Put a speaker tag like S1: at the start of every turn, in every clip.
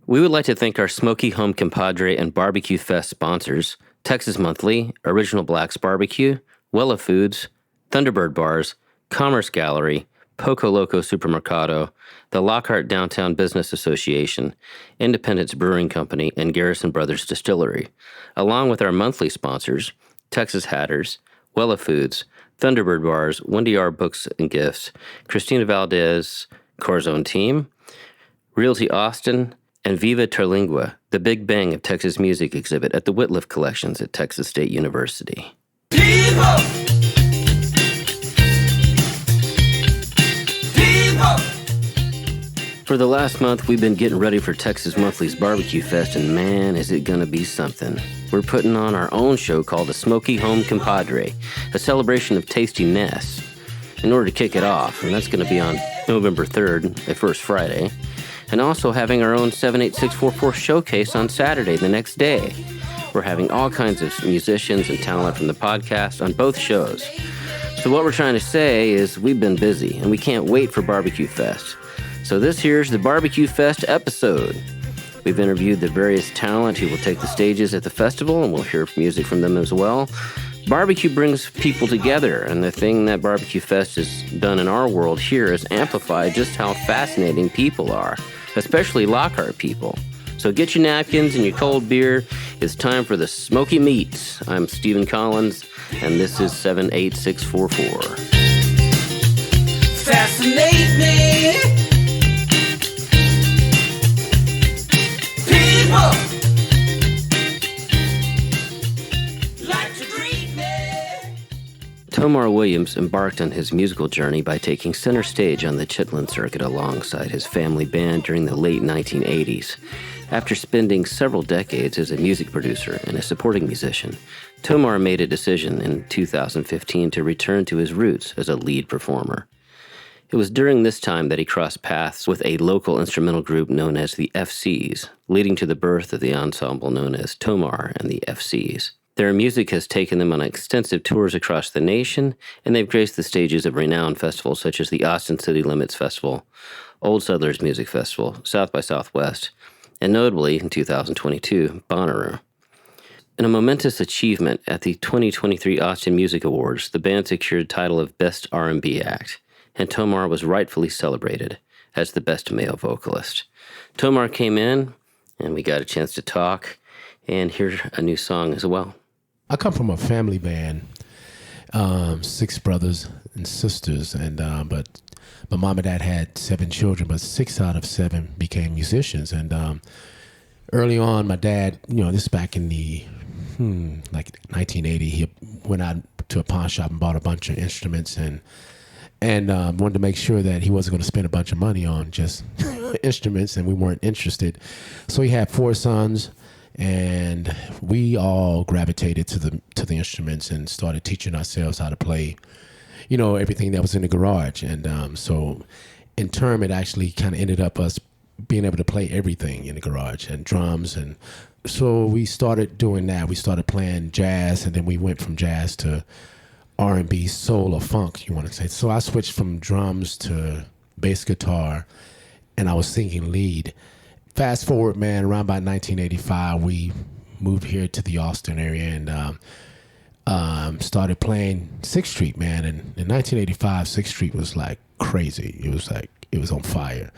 S1: We would like to thank our Smoky Home Compadre and Barbecue Fest sponsors, Texas Monthly, Original Blacks Barbecue, Wella Foods, Thunderbird Bars, Commerce Gallery, Poco Loco Supermercado, the Lockhart Downtown Business Association, Independence Brewing Company, and Garrison Brothers Distillery, along with our monthly sponsors, Texas Hatters, Wella Foods, Thunderbird Bars, Wendy R. Books and Gifts, Christina Valdez, Corazon Team, Realty Austin, and Viva Terlingua, the Big Bang of Texas Music exhibit at the Whitliff Collections at Texas State University. For the last month, we've been getting ready for Texas Monthly's Barbecue Fest, and man, is it going to be something. We're putting on our own show called the Smoky Home Compadre, a celebration of Tasty-Ness. In order to kick it off, and that's going to be on November 3rd, the first Friday, and also having our own 78644 showcase on Saturday, the next day. We're having all kinds of musicians and talent from the podcast on both shows. So what we're trying to say is we've been busy, and we can't wait for Barbecue Fest. So this here's the Barbecue Fest episode. We've interviewed the various talent who will take the stages at the festival, and we'll hear music from them as well. Barbecue brings people together, and the thing that Barbecue Fest has done in our world here is amplify just how fascinating people are, especially Lockhart people. So get your napkins and your cold beer. It's time for the Smoky Meats. I'm Stephen Collins, and this is 78644.
S2: Fascinate me.
S1: Tomar Williams embarked on his musical journey by taking center stage on the Chitlin circuit alongside his family band during the late 1980s. After spending several decades as a music producer and a supporting musician, Tomar made a decision in 2015 to return to his roots as a lead performer. It was during this time that he crossed paths with a local instrumental group known as the FCs, leading to the birth of the ensemble known as Tomar and the FCs. Their music has taken them on extensive tours across the nation, and they've graced the stages of renowned festivals such as the Austin City Limits Festival, Old Settlers Music Festival, South by Southwest, and notably, in 2022, Bonnaroo. In a momentous achievement at the 2023 Austin Music Awards, the band secured the title of Best R&B Act, and Tomar was rightfully celebrated as the best male vocalist. Tomar came in, and we got a chance to talk and hear a new song as well.
S3: I come from a family band, 6 brothers and sisters, and but my mom and dad had 7 children, but 6 out of 7 became musicians. And early on, my dad, this is back in the like 1980, he went out to a pawn shop and bought a bunch of instruments and wanted to make sure that he wasn't going to spend a bunch of money on just instruments, and we weren't interested. So he had 4 sons, and we all gravitated to the instruments and started teaching ourselves how to play, everything that was in the garage. And so in turn, it actually kind of ended up us being able to play everything in the garage and drums. And so we started doing that. We started playing jazz, and then we went from jazz to R&B, soul, or funk, you want to say. So I switched from drums to bass guitar, and I was singing lead. Fast forward, man, around about 1985, we moved here to the Austin area and started playing 6th Street, man. And in 1985, 6th Street was like crazy. It was like, it was on fire.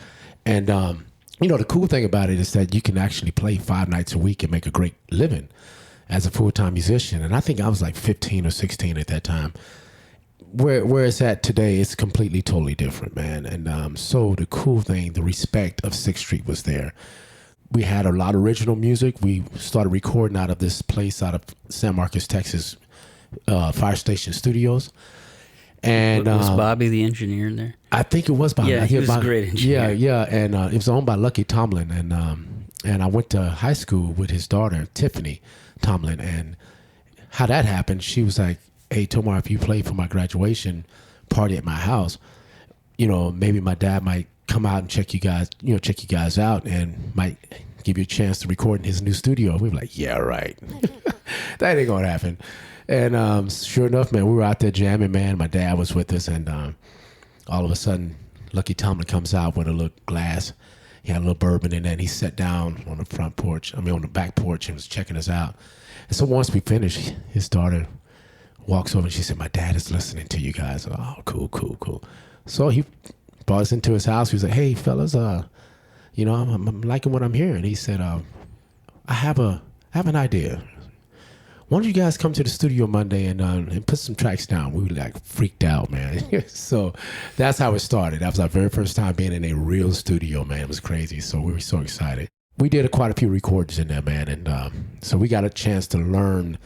S3: And, the cool thing about it is that you can actually play 5 nights a week and make a great living as a full-time musician. And I think I was like 15 or 16 at that time. Where it's at today, it's completely, totally different, man. And so the cool thing, the respect of 6th Street was there. We had a lot of original music. We started recording out of this place out of San Marcos, Texas, Fire Station Studios. And
S4: was Bobby the engineer there?
S3: I think it was Bobby.
S4: Yeah, he was a great engineer.
S3: Yeah. And it was owned by Lucky Tomlin. And I went to high school with his daughter, Tiffany Tomlin. And how that happened, she was like, "Hey, Tomar, if you play for my graduation party at my house, maybe my dad might come out and check you guys out and might give you a chance to record in his new studio." We were like, "Yeah, right." That ain't gonna happen. And sure enough, man, we were out there jamming, man. My dad was with us, and all of a sudden, Lucky Tomlin comes out with a little glass He had a little bourbon in there, and he sat down on the on the back porch, and was checking us out. And so once we finished, his daughter walks over and she said, "My dad is listening to you guys." Oh, cool. So he brought us into his house. He was like, "Hey, fellas, I'm liking what I'm hearing." He said, I have an idea. Why don't you guys come to the studio Monday and put some tracks down?" We were like freaked out, man. So that's how it started. That was our very first time being in a real studio, man. It was crazy. So we were so excited. We did quite a few recordings in there, man. And so we got a chance to learn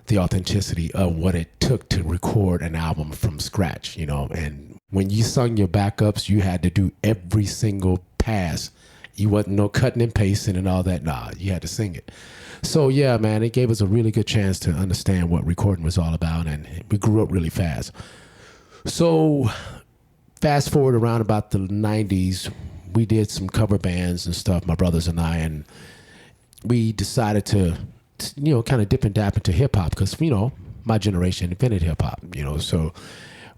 S3: the authenticity of what it took to record an album from scratch, And when you sung your backups, you had to do every single pass. You wasn't no cutting and pasting and all that. Nah, you had to sing it. So yeah, man, it gave us a really good chance to understand what recording was all about, and we grew up really fast. So fast forward around about the 90s, we did some cover bands and stuff, my brothers and I, and we decided to, kind of dip and dap into hip hop because, my generation invented hip hop, so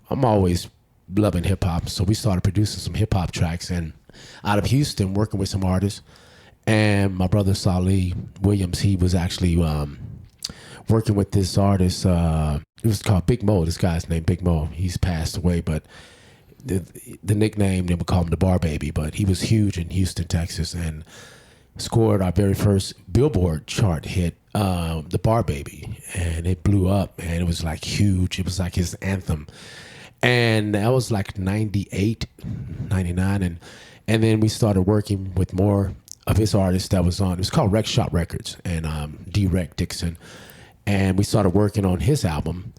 S3: I'm always loving hip hop. So we started producing some hip hop tracks, and out of Houston, working with some artists. And my brother Tomar Williams, he was actually working with this artist. It was called Big Mo. This guy's named Big Mo. He's passed away, but the nickname, they would call him the Bar Baby. But he was huge in Houston, Texas, and scored our very first Billboard chart hit, the Bar Baby. And it blew up, and it was like huge. It was like his anthem. And that was like 98, 99. And then we started working with more of his artists that was on. It was called Rec Shop Records, and D-Rec Dixon. And we started working on his album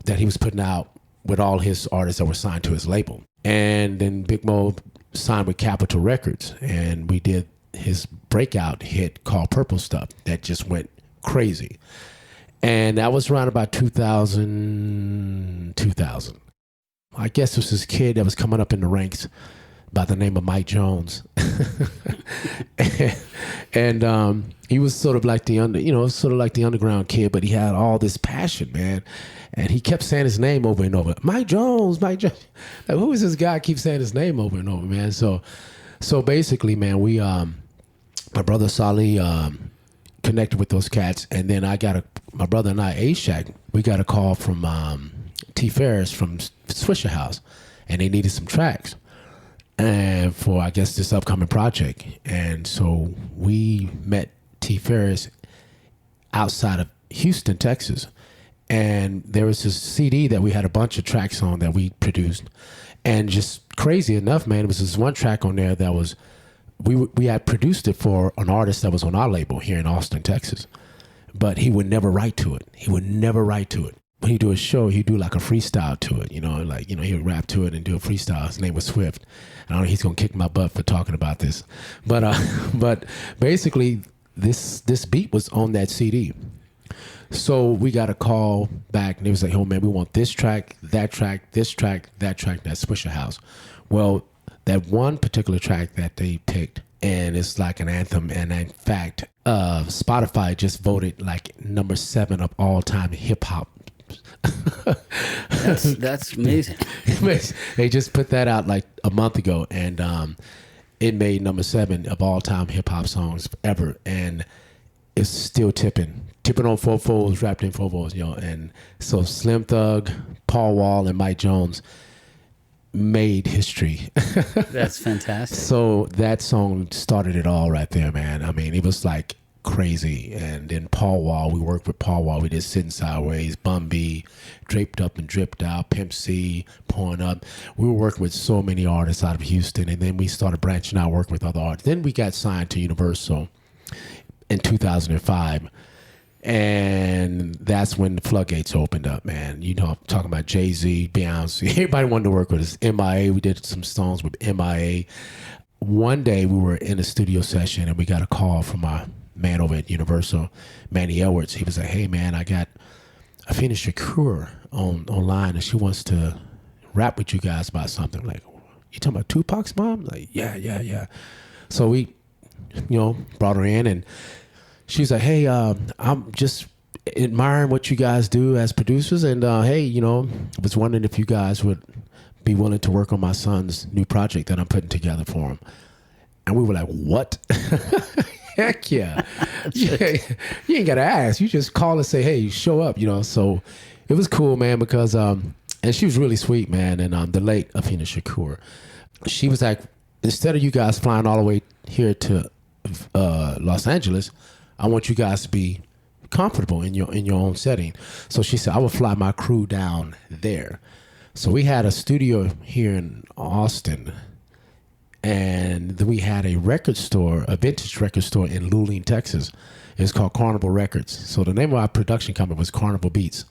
S3: that he was putting out with all his artists that were signed to his label. And then Big Mo signed with Capitol Records, and we did his breakout hit called Purple Stuff that just went crazy. And that was around about 2000. I guess it was this kid that was coming up in the ranks by the name of Mike Jones. and he was sort of like the underground kid, but he had all this passion, man. And he kept saying his name over and over. Mike Jones. Like, who is this guy keep saying his name over and over, man? So basically, man, we my brother Salih connected with those cats, and then my brother and I, A-Shack, we got a call from T. Ferris from Swisher House, and they needed some tracks. And for, I guess, this upcoming project. And so we met T. Ferris outside of Houston, Texas. And there was this CD that we had a bunch of tracks on that we produced. And just crazy enough, man, it was this one track on there that was, we had produced it for an artist that was on our label here in Austin, Texas. But he would never write to it. When he do a show, he'd do like a freestyle to it, he would rap to it and do a freestyle. His name was Swift. I don't know, he's gonna kick my butt for talking about this. But basically this beat was on that CD. So we got a call back, and it was like, "Oh man, we want this track, that track, this track, that track, that Swisher House." Well, that one particular track that they picked, and it's like an anthem, and in fact, Spotify just voted like number 7 of all time hip hop.
S4: That's amazing.
S3: They just put that out like a month ago, and it made number 7 of all time hip hop songs ever, and it's still tipping on 4/4s, wrapped in 4/4s, And so Slim Thug, Paul Wall, and Mike Jones made history.
S4: That's fantastic.
S3: So that song started it all right there, man. I mean, it was like crazy. And then Paul Wall, we worked with Paul Wall. We did Sitting Sideways, Bum B, Draped Up and Dripped Out, Pimp C, Pouring Up. We were working with so many artists out of Houston, and then we started branching out, working with other artists. Then we got signed to Universal in 2005. And that's when the floodgates opened up, man. I'm talking about Jay-Z, Beyonce. Everybody wanted to work with us. MIA, we did some songs with MIA. One day we were in a studio session, and we got a call from our man over at Universal, Manny Edwards. He was like, "Hey man, I got Afina Shakur online, and she wants to rap with you guys about something." I'm like, "You talking about Tupac's mom?" Like, yeah. So we, brought her in, and she's like, "Hey, I'm just admiring what you guys do as producers, and hey, I was wondering if you guys would be willing to work on my son's new project that I'm putting together for him." And we were like, what? Heck yeah. Yeah. You ain't got to ask. You just call and say, hey, show up, So it was cool, man, because, and she was really sweet, man. And the late Afina Shakur, she was like, instead of you guys flying all the way here to Los Angeles, I want you guys to be comfortable in your own setting. So she said, I will fly my crew down there. So we had a studio here in Austin, and then we had a record store, a vintage record store in Luling, Texas. It's called Carnival Records. So the name of our production company was Carnival Beats.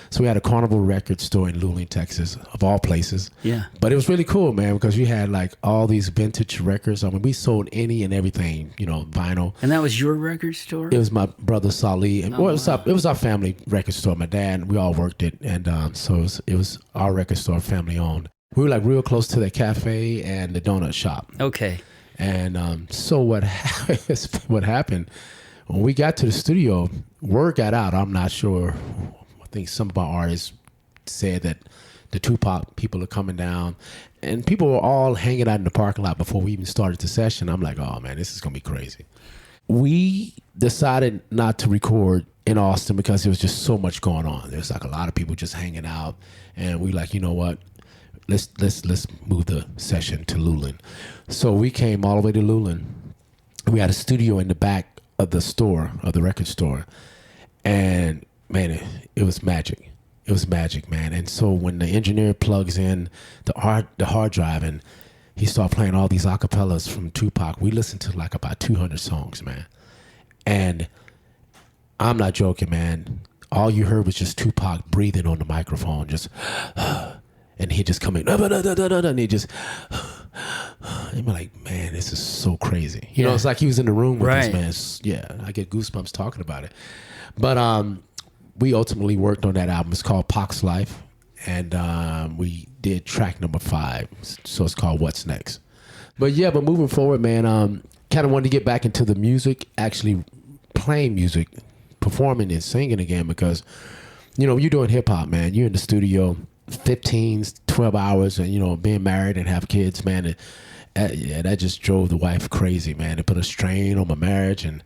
S3: So we had a Carnival record store in Luling, Texas, of all places.
S4: Yeah.
S3: But it was really cool, man, because you had like all these vintage records. I mean, we sold any and everything, vinyl.
S4: And that was your record store?
S3: It was my brother Salih. And it was our family record store. My dad, we all worked it. And so it was our record store, family owned. We were like real close to the cafe and the donut shop.
S4: Okay.
S3: And so what happened, when we got to the studio, word got out. I'm not sure. I think some of our artists said that the Tupac people are coming down, and people were all hanging out in the parking lot before we even started the session. I'm like, oh man, this is going to be crazy. We decided not to record in Austin because there was just so much going on. There's like a lot of people just hanging out, and we like, you know what? Let's move the session to Luling. So we came all the way to Luling. We had a studio in the back of the store, of the record store, and man, it was magic. It was magic, man. And so when the engineer plugs in the hard drive and he started playing all these acapellas from Tupac, we listened to like about 200 songs, man. And I'm not joking, man. All you heard was just Tupac breathing on the microphone, just, and he'd just come in, and he just, and we're like, man, this is so crazy. You know, it's like he was in the room with us, man. Yeah, I get goosebumps talking about it. But we ultimately worked on that album. It's called Pac's Life, and we did track number 5, so it's called What's Next. But moving forward, man, kind of wanted to get back into the music, actually playing music, performing and singing again, because, you're doing hip hop, man. You're in the studio 15, 12 hours, and, being married and have kids, man. That just drove the wife crazy, man. It put a strain on my marriage, and,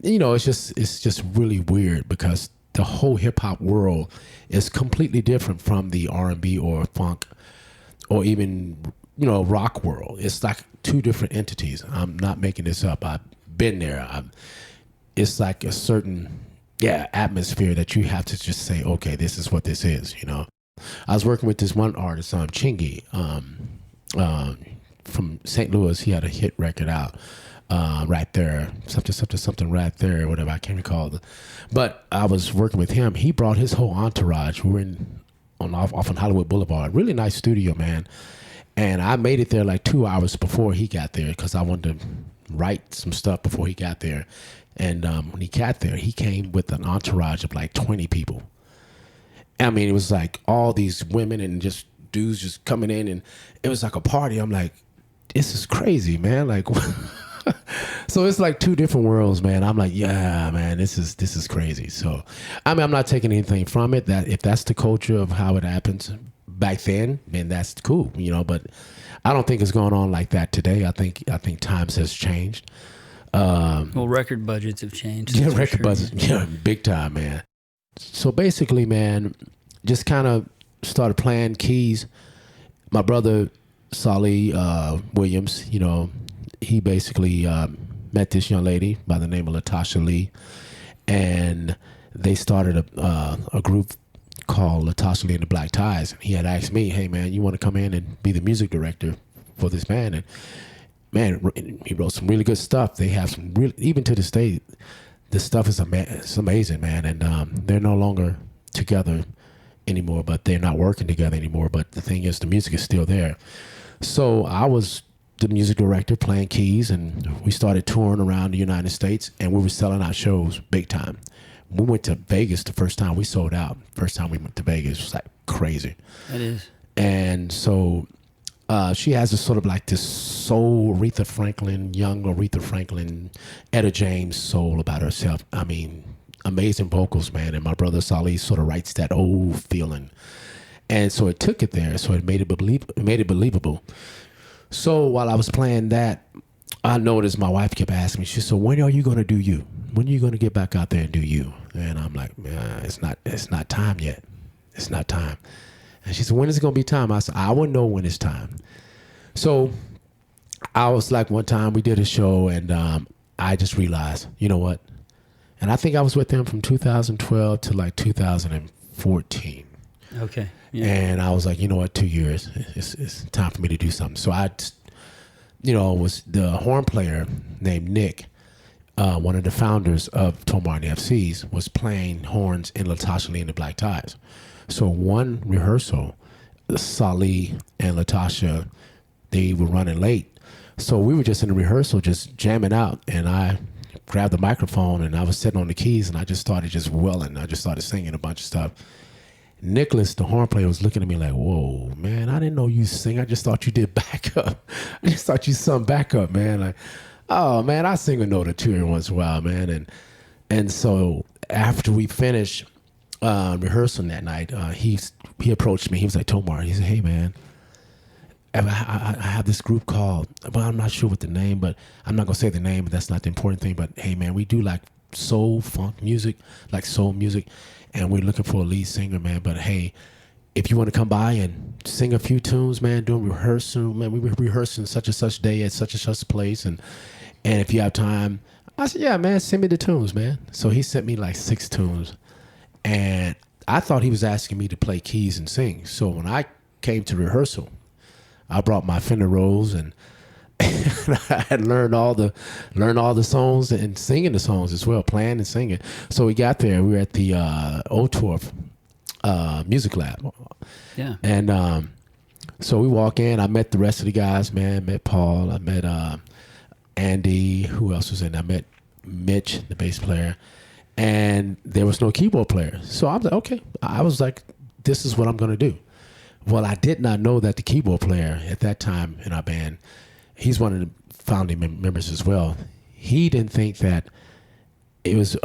S3: it's just really weird because the whole hip hop world is completely different from the R&B or funk or even, rock world. It's like two different entities. I'm not making this up. I've been there. It's like a certain, atmosphere that you have to just say, okay, this is what this is, I was working with this one artist, Chingy, from St. Louis. He had a hit record out. Right there, something right there, whatever, I can't recall. But I was working with him. He brought his whole entourage. We were off on Hollywood Boulevard. Really nice studio, man. And I made it there like 2 hours before he got there because I wanted to write some stuff before he got there. And when he got there, he came with an entourage of like 20 people. I mean, it was like all these women and just dudes just coming in, and it was like a party. I'm like, this is crazy, man. Like, so it's like two different worlds, man. I'm like, yeah, man, this is crazy. So, I mean, I'm not taking anything from it. That if that's the culture of how it happens back then, man, that's cool, But I don't think it's going on like that today. I think times has changed.
S4: Well, record budgets have changed.
S3: Yeah, record budgets, big time, man. So basically, man, just kind of started playing keys. My brother Salih Williams, he basically met this young lady by the name of Latasha Lee, and they started a group called Latasha Lee and the Black Ties. He had asked me, hey, man, you want to come in and be the music director for this band? And, man, he wrote some really good stuff. They have some really, even to this day, this stuff is it's amazing, man. And they're no longer together anymore, but they're not working together anymore. But the thing is, the music is still there. So I was the music director playing keys, and we started touring around the United States, and we were selling out shows big time. We went to Vegas the first time. We sold out. First time we went to Vegas, it was like crazy.
S4: It is.
S3: And so she has this sort of like this soul, Aretha Franklin, young Aretha Franklin, Etta James soul about herself. I mean, amazing vocals, man. And my brother Salih sort of writes that old feeling. And so it took it there. So it made it believable. So while I was playing that, I noticed my wife kept asking me, she said, so when are you going to do you? When are you going to get back out there and do you? And I'm like, it's not time yet. It's not time. And she said, when is it going to be time? I said, I wouldn't know when it's time. So I was like, one time we did a show and I just realized, you know what? And I think I was with them from 2012 to like 2014.
S4: Okay. Yeah.
S3: And I was like, you know what? 2 years. It's time for me to do something. So I, was the horn player named Nick, one of the founders of Tomar the Fcs, was playing horns in Latasha Lee and the Black Ties. So one rehearsal, Sally and Latasha, they were running late. So we were just in the rehearsal, just jamming out. And I grabbed the microphone and I was sitting on the keys and I just started just welling. I just started singing a bunch of stuff. Nicholas, the horn player, was looking at me like, whoa, man, I didn't know you sing. I just thought you did backup. I just thought you sung backup, man. Like, oh, man, I sing a note or two every once in a while, man. And so after we finished rehearsing that night, he approached me. He was like, Tomar, he said, hey, man, I have this group called, well, I'm not sure what the name, but I'm not going to say the name, but that's not the important thing. But, hey, man, we do like soul funk music, like soul music. And we're looking for a lead singer, man. But hey, if you want to come by and sing a few tunes, man, doing rehearsal, man, we were rehearsing such and such day at such and such place. And if you have time, I said, yeah, man, send me the tunes, man. So he sent me like 6 tunes. And I thought he was asking me to play keys and sing. So when I came to rehearsal, I brought my Fender Rose and I had learned all the songs and singing the songs as well, playing and singing. So we got there. We were at the Otorf Music Lab.
S4: Yeah.
S3: And so we walk in. I met the rest of the guys, man. Met Paul. I met Andy. Who else was in? I met Mitch, the bass player. And there was no keyboard player. So I was like, okay. I was like, this is what I'm going to do. Well, I did not know that the keyboard player at that time in our band, he's one of the founding members as well. He didn't think that it was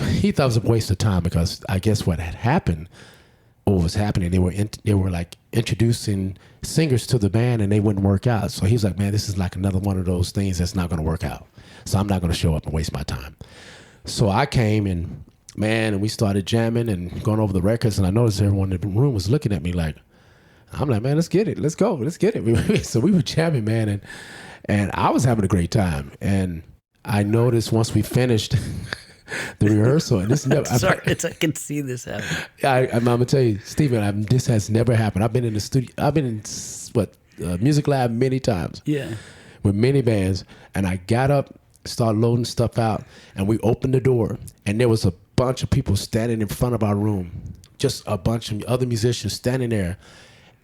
S3: he thought it was a waste of time because I guess what had happened or was happening, they were like introducing singers to the band and they wouldn't work out. So he was like, man, this is like another one of those things that's not going to work out. So I'm not going to show up and waste my time. So I came and we started jamming and going over the records, and I noticed everyone in the room was looking at me like, I'm like, man, let's get it. Let's go. Let's get it. So we were jamming, man. And I was having a great time. And I noticed once we finished the rehearsal, and this never,
S4: Sorry, I can see this happen.
S3: I'm going to tell you, Stephen, this has never happened. I've been in the studio. I've been in Music Lab many times.
S4: Yeah.
S3: With many bands. And I got up, started loading stuff out, and we opened the door. And there was a bunch of people standing in front of our room. Just a bunch of other musicians standing there.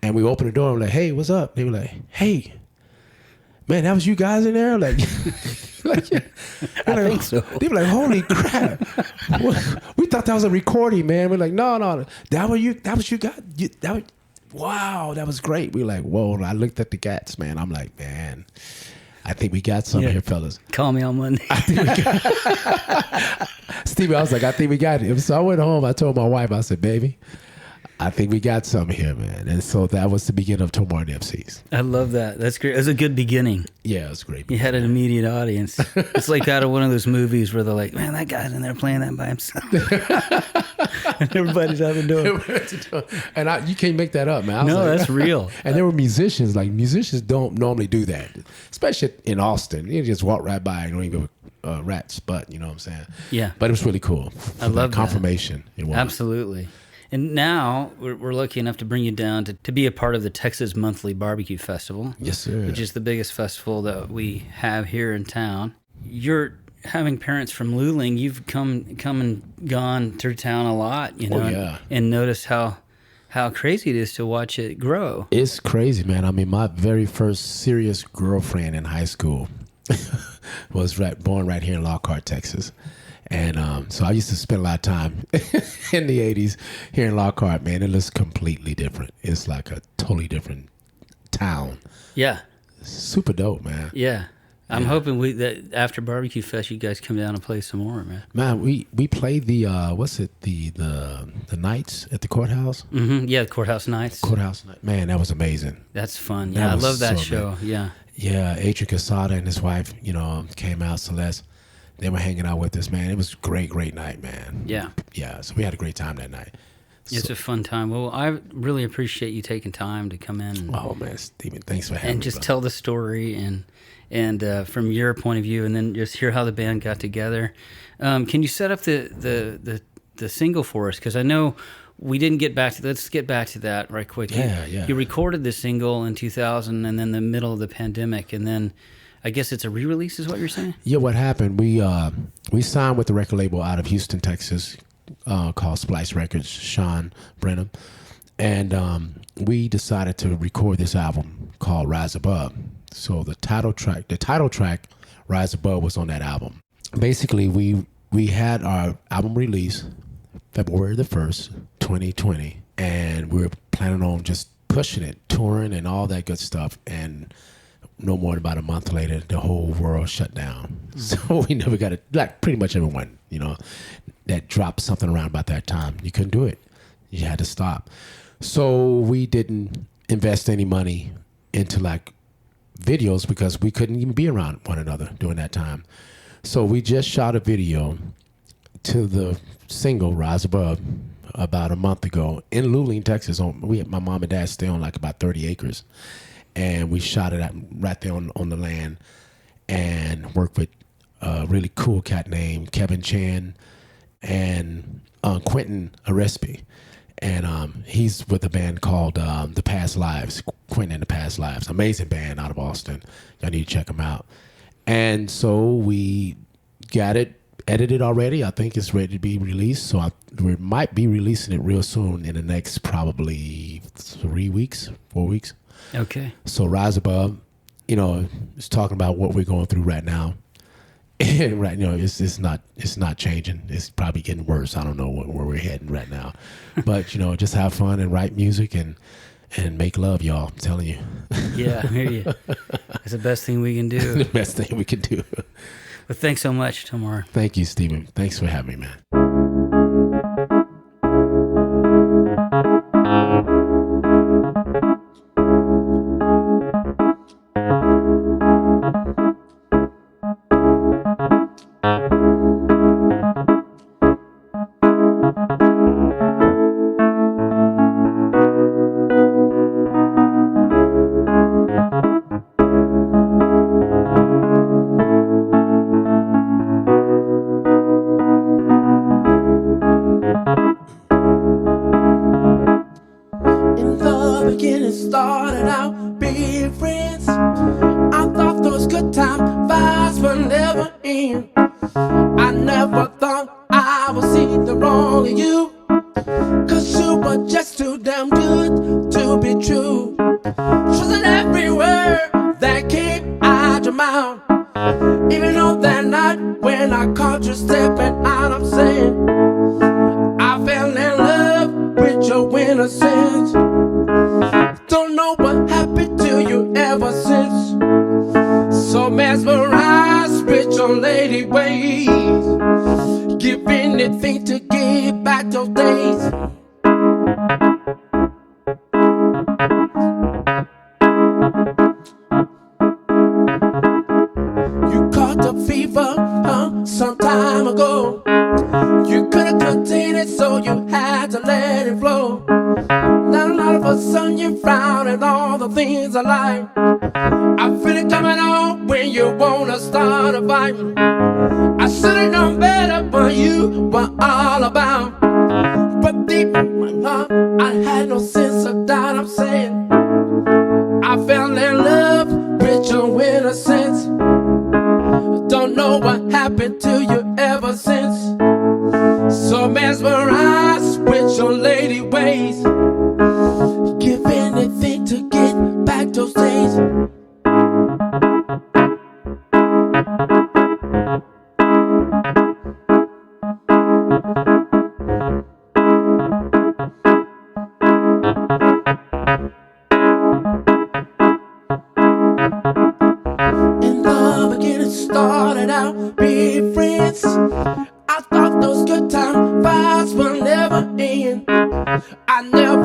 S3: And we opened the door and we're like, hey, what's up? They were like, hey, man, that was you guys in there? Like,
S4: I think so.
S3: They were like, holy crap. We thought that was a recording, man. We're like, no. That was you guys? Wow, that was great. We were like, whoa. And I looked at the cats, man. I'm like, man, I think we got something here, fellas.
S4: Call me on Monday.
S3: Stevie, I was like, I think we got it. So I went home. I told my wife, I said, baby, I think we got something here, man. And so that was the beginning of Tomar the Fcs.
S4: I love that. That's great. It was a good beginning.
S3: Yeah, it was great.
S4: You had an immediate audience. It's like out of one of those movies where they're like, man, that guy's in there playing that by himself. And everybody's out the door.
S3: And you can't make that up, man.
S4: No, that's real.
S3: And there were musicians. Like, musicians don't normally do that. Especially in Austin. You just walk right by and don't even give a rat's butt, you know what I'm saying?
S4: Yeah.
S3: But it was really cool.
S4: I love
S3: confirmation.
S4: That.
S3: It was.
S4: Absolutely. And now we're lucky enough to bring you down to be a part of the Texas Monthly Barbecue Festival.
S3: Yes, sir.
S4: Which is the biggest festival that we have here in town. You're having parents from Luling. You've come and gone through town a lot, you know, and noticed how crazy it is to watch it grow.
S3: It's crazy, man. I mean, my very first serious girlfriend in high school was born right here in Lockhart, Texas. And so I used to spend a lot of time in the 80s here in Lockhart, man. It looks completely different. It's like a totally different town.
S4: Yeah.
S3: Super dope, man.
S4: Yeah. I'm hoping that after Barbecue Fest, you guys come down and play some more, man.
S3: Man, we played the nights at the courthouse.
S4: Mm-hmm. Yeah, the courthouse nights.
S3: Courthouse night. Man, that was amazing.
S4: That's fun. Yeah, I love that show.
S3: Amazing.
S4: Yeah.
S3: Yeah, Adrian Casada and his wife, came out, Celeste. They were hanging out with us, man. It was a great night, man.
S4: Yeah.
S3: Yeah, so we had a great time that night.
S4: It's a fun time. Well, I really appreciate you taking time to come in.
S3: Oh, man, Stephen, thanks for having me.
S4: And just tell the story and from your point of view, and then just hear how the band got together. Can you set up the single for us? Because I know we didn't get back to. Let's get back to that right quick.
S3: Yeah.
S4: You recorded the single in 2000, and then the middle of the pandemic, and then I guess it's a re-release, is what you're saying?
S3: Yeah, what happened? We signed with the record label out of Houston, Texas, called Splice Records, Sean Brenham, and we decided to record this album called Rise Above. So the title track, Rise Above, was on that album. Basically, we had our album release February the 1st, 2020, and we were planning on just pushing it, touring and all that good stuff. And no more than about a month later, the whole world shut down. Mm-hmm. So we never got it. Like pretty much everyone, that dropped something around about that time. You couldn't do it. You had to stop. So we didn't invest any money into like videos because we couldn't even be around one another during that time. So we just shot a video to the single Rise Above about a month ago in Luling, Texas. My mom and dad stay on like about 30 acres. And we shot it right there on the land and worked with a really cool cat named Kevin Chan and Quentin Arespi. And he's with a band called The Past Lives, Quentin and The Past Lives. Amazing band out of Austin. Y'all need to check them out. And so we got it edited already. I think it's ready to be released. So we might be releasing it real soon in the next probably 4 weeks.
S4: Okay.
S3: So Rise Above, it's talking about what we're going through right now. And right, it's not changing. It's probably getting worse. I don't know where we're heading right now. But, just have fun and write music and make love, y'all. I'm telling you.
S4: Yeah, I hear you. It's the best thing we can do.
S3: The best thing we can do.
S4: Well, thanks so much, Tomar.
S3: Thank you, Stephen. Thanks for having me, man.
S2: I thought those good time vibes will never end. I never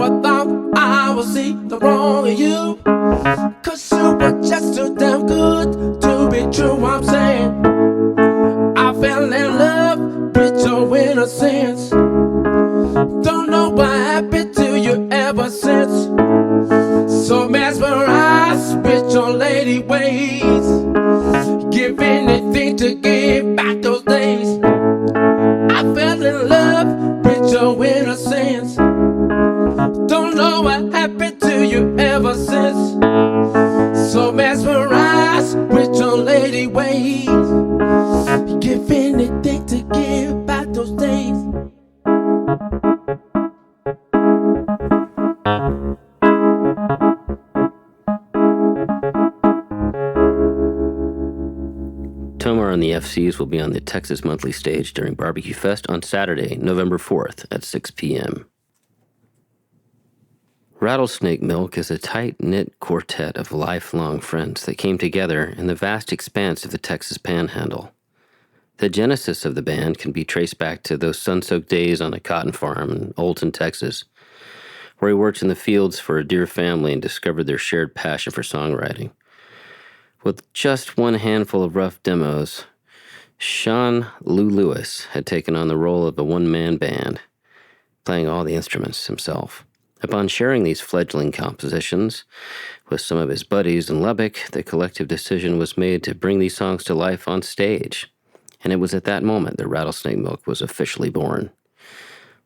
S3: innocence. Don't know what happened to you ever since. So mesmerized with your lady ways. Give anything to get back those days. I fell in love with your innocence. Don't know what happened to you ever since. So mesmerized with your lady ways. Give anything to get back those days.
S1: Tomar and the FCs will be on the Texas Monthly stage during Barbecue Fest on Saturday, November 4th at 6 p.m. Rattlesnake Milk is a tight-knit quartet of lifelong friends that came together in the vast expanse of the Texas Panhandle. The genesis of the band can be traced back to those sun-soaked days on a cotton farm in Olton, Texas, where he worked in the fields for a dear family and discovered their shared passion for songwriting. With just one handful of rough demos, Sean Lou Lewis had taken on the role of a one-man band, playing all the instruments himself. Upon sharing these fledgling compositions with some of his buddies in Lubbock, the collective decision was made to bring these songs to life on stage. And it was at that moment that Rattlesnake Milk was officially born.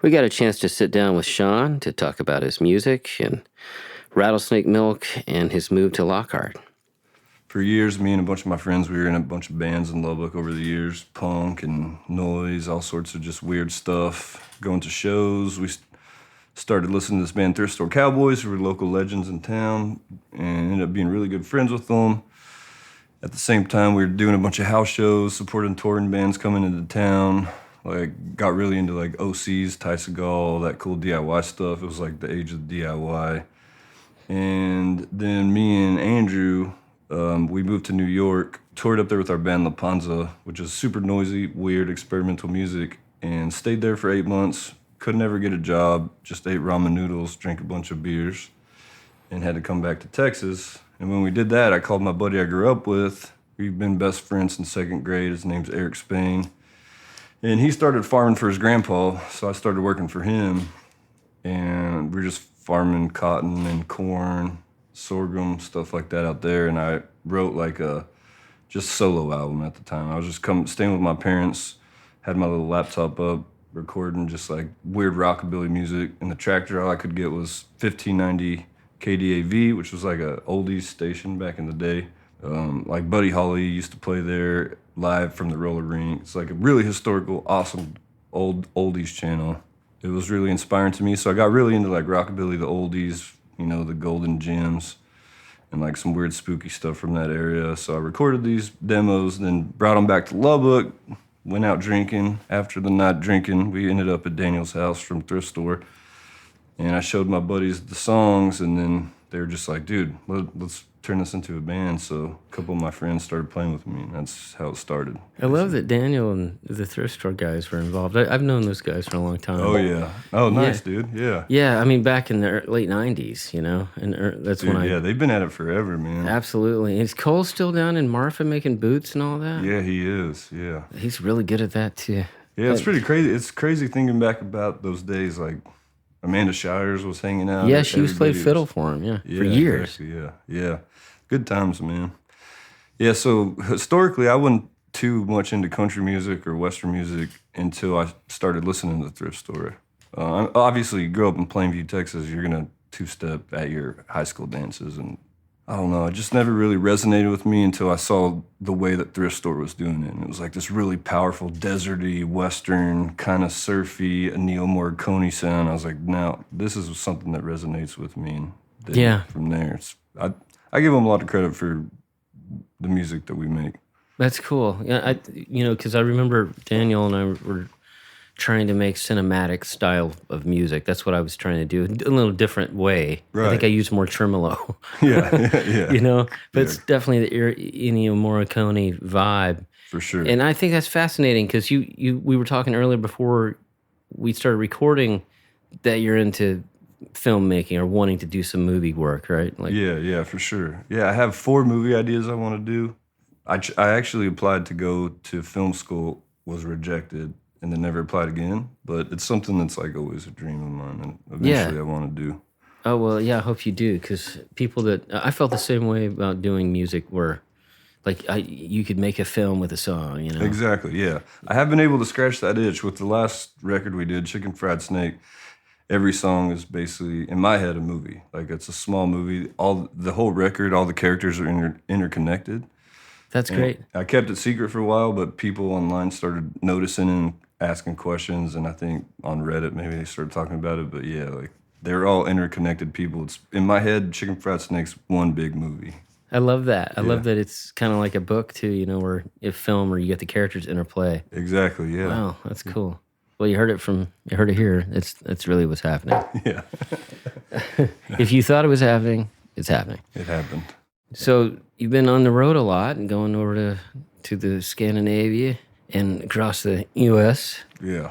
S1: We got a chance to sit down with Sean to talk about his music and Rattlesnake Milk and his move to Lockhart.
S5: For years, me and a bunch of my friends, we were in a bunch of bands in Lubbock over the years, punk and noise, all sorts of just weird stuff, going to shows. We started listening to this band, Thrift Store Cowboys, who were local legends in town, and ended up being really good friends with them. At the same time, we were doing a bunch of house shows, supporting touring bands coming into town. Like, got really into like OCs, Ty Segall, all that cool DIY stuff. It was like the age of DIY. And then me and Andrew, we moved to New York, toured up there with our band La Panza, which is super noisy, weird, experimental music, and stayed there for 8 months. Could never get a job, just ate ramen noodles, drank a bunch of beers, and had to come back to Texas. And when we did that, I called my buddy I grew up with. We've been best friends since second grade. His name's Eric Spain. And he started farming for his grandpa, so I started working for him. And we were just farming cotton and corn, sorghum, stuff like that out there. And I wrote like a just solo album at the time. I was just staying with my parents, had my little laptop up, recording just like weird rockabilly music. And the tractor all I could get was 1590 KDAV, which was like a oldies station back in the day. Like Buddy Holly used to play there live from the roller rink. It's like a really historical, awesome oldies channel. It was really inspiring to me, so I got really into like rockabilly, the oldies, you know, the golden gems, and like some weird spooky stuff from that area. So I recorded these demos, then brought them back to Lubbock, went out drinking. After the night drinking, we ended up at Daniel's house from Thrift Store, and I showed my buddies the songs, and then they were just like, dude, let's turn this into a band. So a couple of my friends started playing with me, and that's how it started.
S1: I love that Daniel and the Thrift Store guys were involved. I've known those guys for a long time.
S5: Oh, yeah. Oh, nice,
S1: yeah.
S5: Dude. Yeah.
S1: Yeah, I mean, back in the late 90s, you know, and that's
S5: dude,
S1: when
S5: yeah, they've been at it forever, man.
S1: Absolutely. Is Cole still down in Marfa making boots and all that?
S5: Yeah, he is, yeah.
S1: He's really good at that, too.
S5: Yeah, it's pretty crazy. It's crazy thinking back about those days, like, Amanda Shires was hanging out.
S1: Yeah, she played fiddle for him, for years.
S5: Exactly, yeah. Good times, man. Yeah, so historically, I wasn't too much into country music or Western music until I started listening to the Thrift Store. Obviously, you grew up in Plainview, Texas, you're going to two-step at your high school dances, and I don't know, it just never really resonated with me until I saw the way that Thrift Store was doing it. And it was like this really powerful, deserty, Western, kind of surfy, Ennio Morricone sound. I was like, now, this is something that resonates with me. And then from there, I give them a lot of credit for the music that we make.
S1: That's cool. Yeah, because I remember Daniel and I were trying to make cinematic style of music. That's what I was trying to do, a little different way. Right. I think I used more tremolo.
S5: Yeah.
S1: You know, but it's definitely the Ennio Morricone vibe.
S5: For sure.
S1: And I think that's fascinating because we were talking earlier before we started recording that you're into filmmaking or wanting to do some movie work, right? Like,
S5: yeah, for sure. Yeah, I have 4 movie ideas I want to do. I actually applied to go to film school, was rejected. and then never applied again. But it's something that's like always a dream of mine, and eventually I want to do.
S1: Oh, well, yeah, I hope you do, because people that I felt the same way about doing music where like you could make a film with a song, you know?
S5: Exactly, yeah. I have been able to scratch that itch with the last record we did, Chicken Fried Snake. Every song is basically, in my head, a movie. Like, it's a small movie. The whole record, all the characters are interconnected.
S1: That's great.
S5: I kept it secret for a while, but people online started noticing and asking questions, and I think on Reddit maybe they started talking about it. But yeah, like, they're all interconnected people. It's, in my head, Chicken Fried Snake's one big movie.
S1: I love that. I love that it's kind of like a book too, you know, where you film where you get the characters interplay.
S5: Exactly, yeah.
S1: Wow, that's cool. Well, you heard it here. It's really what's happening.
S5: Yeah.
S1: If you thought it was happening, it's happening.
S5: It happened.
S1: So you've been on the road a lot and going over to the Scandinavia and across the U.S.
S5: Yeah.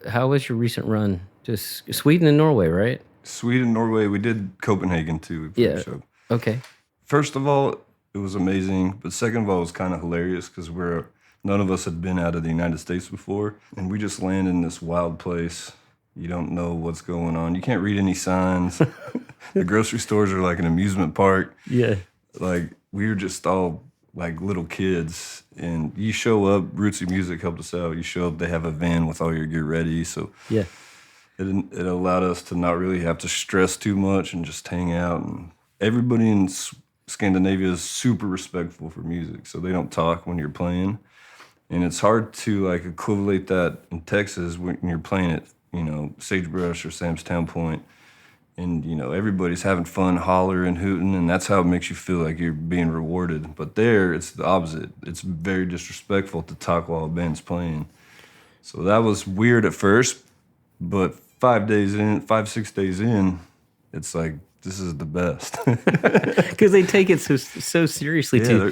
S1: How was your recent run? Just Sweden and Norway, right?
S5: Sweden, Norway. We did Copenhagen too.
S1: Yeah. Okay.
S5: First of all, it was amazing. But second of all, it was kind of hilarious because none of us had been out of the United States before. And we just land in this wild place. You don't know what's going on. You can't read any signs. The grocery stores are like an amusement park.
S1: Yeah.
S5: Like, we were just all like little kids. And you show up, Rootsy Music helped us out. You show up, they have a van with all your gear ready. So
S1: yeah,
S5: it allowed us to not really have to stress too much and just hang out. And everybody in Scandinavia is super respectful for music, so they don't talk when you're playing. And it's hard to like equivalent that in Texas when you're playing at, you know, Sagebrush or Sam's Town Point. And, you know, everybody's having fun, hollering, hooting, and that's how it makes you feel like you're being rewarded. But there, it's the opposite. It's very disrespectful to talk while a band's playing. So that was weird at first, but 6 days in, it's like, this is the best.
S1: Because they take it so seriously too,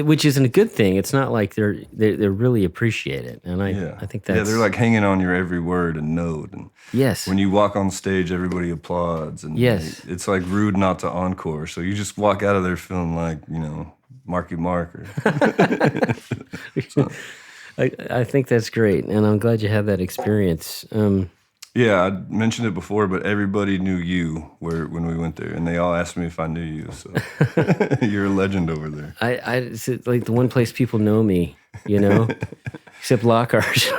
S1: which isn't a good thing. It's not like they really appreciate it, and I think that's
S5: they're like hanging on your every word and note. And
S1: yes,
S5: when you walk on stage, everybody applauds, and
S1: yes,
S5: it's like rude not to encore. So you just walk out of there feeling like, you know, Marky Mark. So.
S1: I think that's great, and I'm glad you had that experience.
S5: Yeah, I mentioned it before, but everybody knew you when we went there, and they all asked me if I knew you. So you're a legend over there.
S1: It's like the one place people know me, you know, except Lockhart.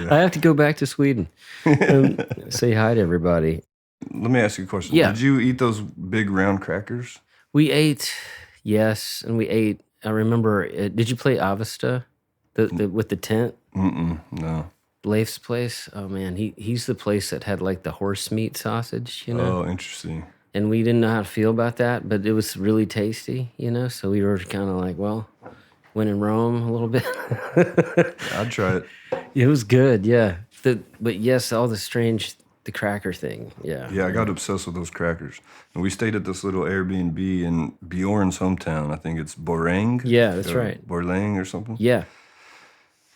S1: I have to go back to Sweden and say hi to everybody.
S5: Let me ask you a question.
S1: Yeah.
S5: Did you eat those big round crackers?
S1: We ate, yes, and we ate. I remember. Did you play Avesta, with the tent?
S5: No.
S1: Leif's place. Oh man, he's the place that had like the horse meat sausage, you know.
S5: Oh, interesting.
S1: And we didn't know how to feel about that, but it was really tasty, you know. So we were kind of like, well, when in Rome a little bit.
S5: I'd try it.
S1: It was good, yeah. But yes, all the cracker thing, yeah.
S5: Yeah, I got obsessed with those crackers. And we stayed at this little Airbnb in Bjorn's hometown. I think it's Borang.
S1: Yeah, that's right.
S5: Borlang or something.
S1: Yeah.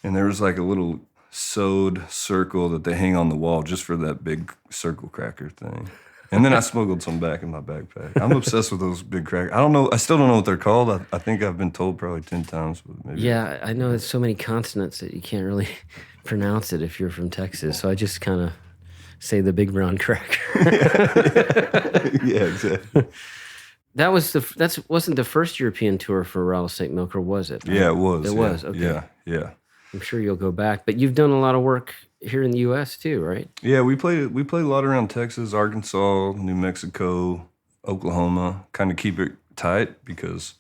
S5: And there was like a little sewed circle that they hang on the wall just for that big circle cracker thing. And then I smuggled some back in my backpack. I'm obsessed with those big crackers. I don't know. I still don't know what they're called. I think I've been told probably 10 times. But maybe.
S1: Yeah, I know it's so many consonants that you can't really pronounce it if you're from Texas. So I just kind of say the big brown cracker.
S5: Yeah, exactly.
S1: That wasn't the first European tour for Rattlesnake Milk, or was it?
S5: Yeah, it was.
S1: It was. Okay.
S5: Yeah.
S1: I'm sure you'll go back, but you've done a lot of work here in the U.S. too, right?
S5: Yeah, we played a lot around Texas, Arkansas, New Mexico, Oklahoma. Kind of keep it tight because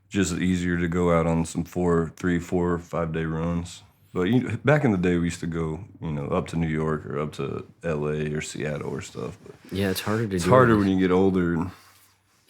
S5: it's just easier to go out on some 3, 4, 5 day runs. But back in the day, we used to go, you know, up to New York or up to L.A. or Seattle or stuff. But
S1: yeah, it's harder to do.
S5: It's harder when you get older.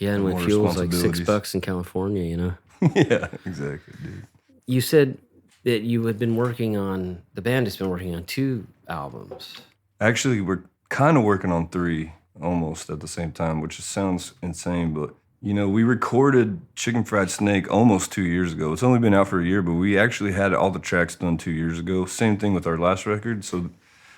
S5: And
S1: when fuel's like $6 in California, you know.
S5: Yeah, exactly, dude.
S1: You said that you had been the band has been working on 2 albums.
S5: Actually, we're kind of working on 3 almost at the same time, which sounds insane, but, you know, we recorded Chicken Fried Snake almost 2 years ago. It's only been out for a year, but we actually had all the tracks done 2 years ago. Same thing with our last record, so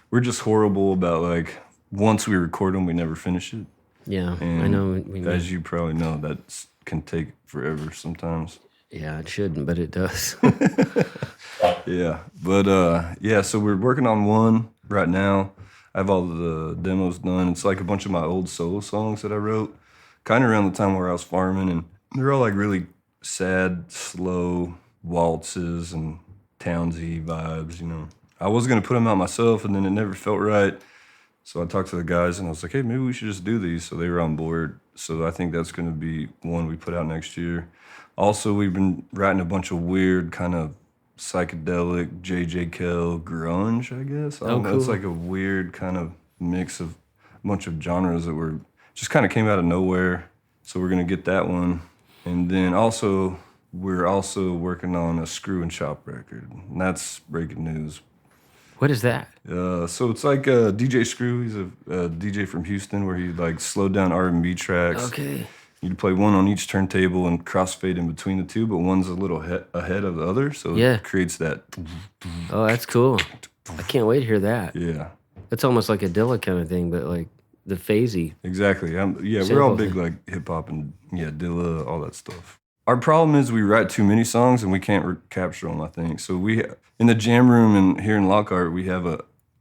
S5: we're just horrible about, like, once we record them, we never finish it.
S1: Yeah,
S5: and
S1: I know.
S5: As you probably know, that can take forever sometimes.
S1: Yeah, it shouldn't, but it does.
S5: Yeah, but so we're working on one right now. I have all the demos done. It's like a bunch of my old solo songs that I wrote, kind of around the time where I was farming, and they're all like really sad, slow waltzes and townsy vibes, you know. I was gonna put them out myself, and then it never felt right. So I talked to the guys, and I was like, hey, maybe we should just do these. So they were on board. So I think that's gonna be one we put out next year. Also, we've been writing a bunch of weird kind of psychedelic J.J. Kell grunge, I guess. I don't know.
S1: Cool.
S5: It's like a weird kind of mix of a bunch of genres that were just kind of came out of nowhere. So we're going to get that one. And then also, we're also working on a Screw and Chop record. And that's breaking news.
S1: What is that?
S5: So it's like DJ Screw. He's a DJ from Houston where he like slowed down R&B tracks.
S1: Okay.
S5: You'd play one on each turntable and crossfade in between the two, but one's a little ahead of the other, so it creates that.
S1: Oh, that's cool. I can't wait to hear that.
S5: Yeah.
S1: It's almost like a Dilla kind of thing, but like the phasey.
S5: Exactly. We're all big like hip hop and Dilla, all that stuff. Our problem is we write too many songs and we can't capture them, I think. So in the jam room and here in Lockhart,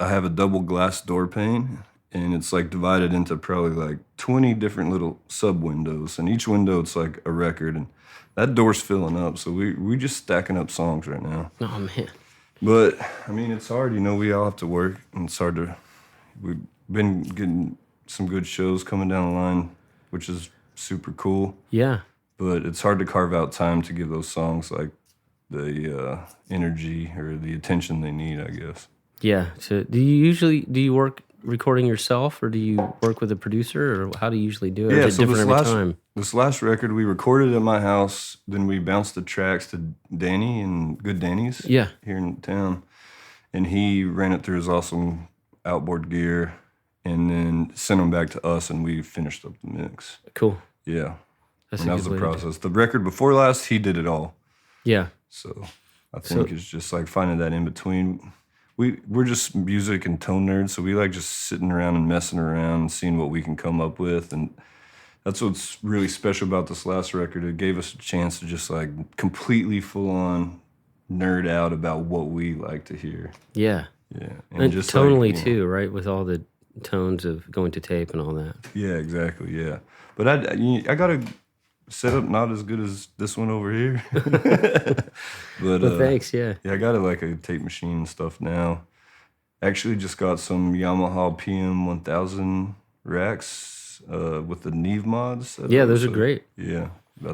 S5: I have a double glass door pane. And it's like divided into probably like 20 different little sub windows, and each window it's like a record, and that door's filling up. So we just stacking up songs right now.
S1: Oh man!
S5: But I mean, it's hard. You know, we all have to work, and it's hard to. We've been getting some good shows coming down the line, which is super cool.
S1: Yeah.
S5: But it's hard to carve out time to give those songs like the energy or the attention they need, I guess.
S1: Yeah. So do you work recording yourself, or do you work with a producer, or how do you usually do it?
S5: Yeah,
S1: or is it different every time?
S5: This last record we recorded at my house, then we bounced the tracks to Danny and Good Danny's here in town, and he ran it through his awesome outboard gear, and then sent them back to us, and we finished up the mix.
S1: Cool.
S5: Yeah,
S1: That's
S5: and
S1: a
S5: that was
S1: good
S5: the
S1: way to do
S5: process. The record before last, he did it all.
S1: Yeah.
S5: So I think it's just like finding that in between. We're just music and tone nerds, so we like just sitting around and messing around and seeing what we can come up with, and that's what's really special about this last record. It gave us a chance to just like completely full on nerd out about what we like to hear.
S1: Yeah.
S5: Yeah,
S1: and
S5: just
S1: tonally
S5: like,
S1: too, right? With all the tones of going to tape and all that.
S5: Yeah, exactly. Yeah, but I got a setup not as good as this one over here. But
S1: well, thanks. Yeah.
S5: Yeah, I got like a tape machine and stuff now. Actually, just got some Yamaha PM 1000 racks with the Neve mods.
S1: Yeah, those are great.
S5: Yeah.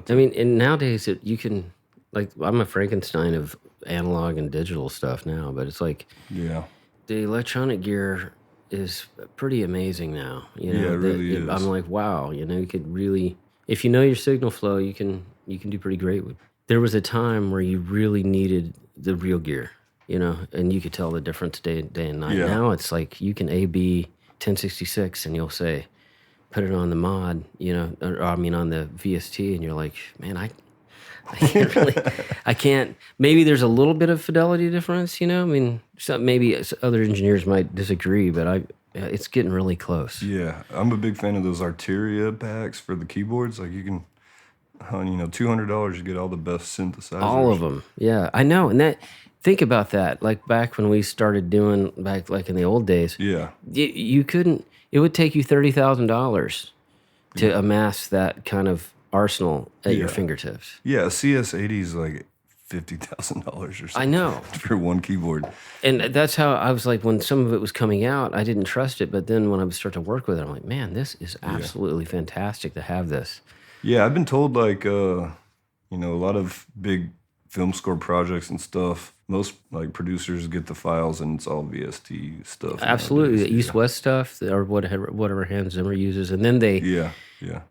S1: I mean, and nowadays you can, like, I'm a Frankenstein of analog and digital stuff now, but it's like,
S5: yeah,
S1: the electronic gear is pretty amazing now. You know,
S5: yeah, it really is.
S1: I'm like, wow, you know, you could really, if you know your signal flow, you can do pretty great with. There was a time where you really needed the real gear, you know, and you could tell the difference day and night.
S5: Yeah.
S1: Now it's like you can AB 1066 and you'll say, put it on the mod, you know, or I mean on the VST, and you're like, man, I can't really, I can't. Maybe there's a little bit of fidelity difference, you know. I mean, maybe other engineers might disagree, but it's getting really close.
S5: Yeah, I'm a big fan of those Arteria packs for the keyboards. Like you can, you know, $200 you get all the best synthesizers.
S1: All of them. Yeah, I know. And think about that. Like back when we started doing, back like in the old days.
S5: Yeah.
S1: You couldn't. It would take you $30,000 to amass that kind of arsenal at your fingertips.
S5: Yeah, a CS80 is like $50,000 or something.
S1: I know.
S5: For one keyboard.
S1: And that's how I was like, when some of it was coming out, I didn't trust it. But then when I would start to work with it, I'm like, man, this is absolutely fantastic to have this.
S5: Yeah, I've been told like, you know, a lot of big film score projects and stuff, most like producers get the files and it's all VST stuff.
S1: Absolutely.
S5: Nowadays.
S1: The East-West stuff or whatever Hans Zimmer uses. And then they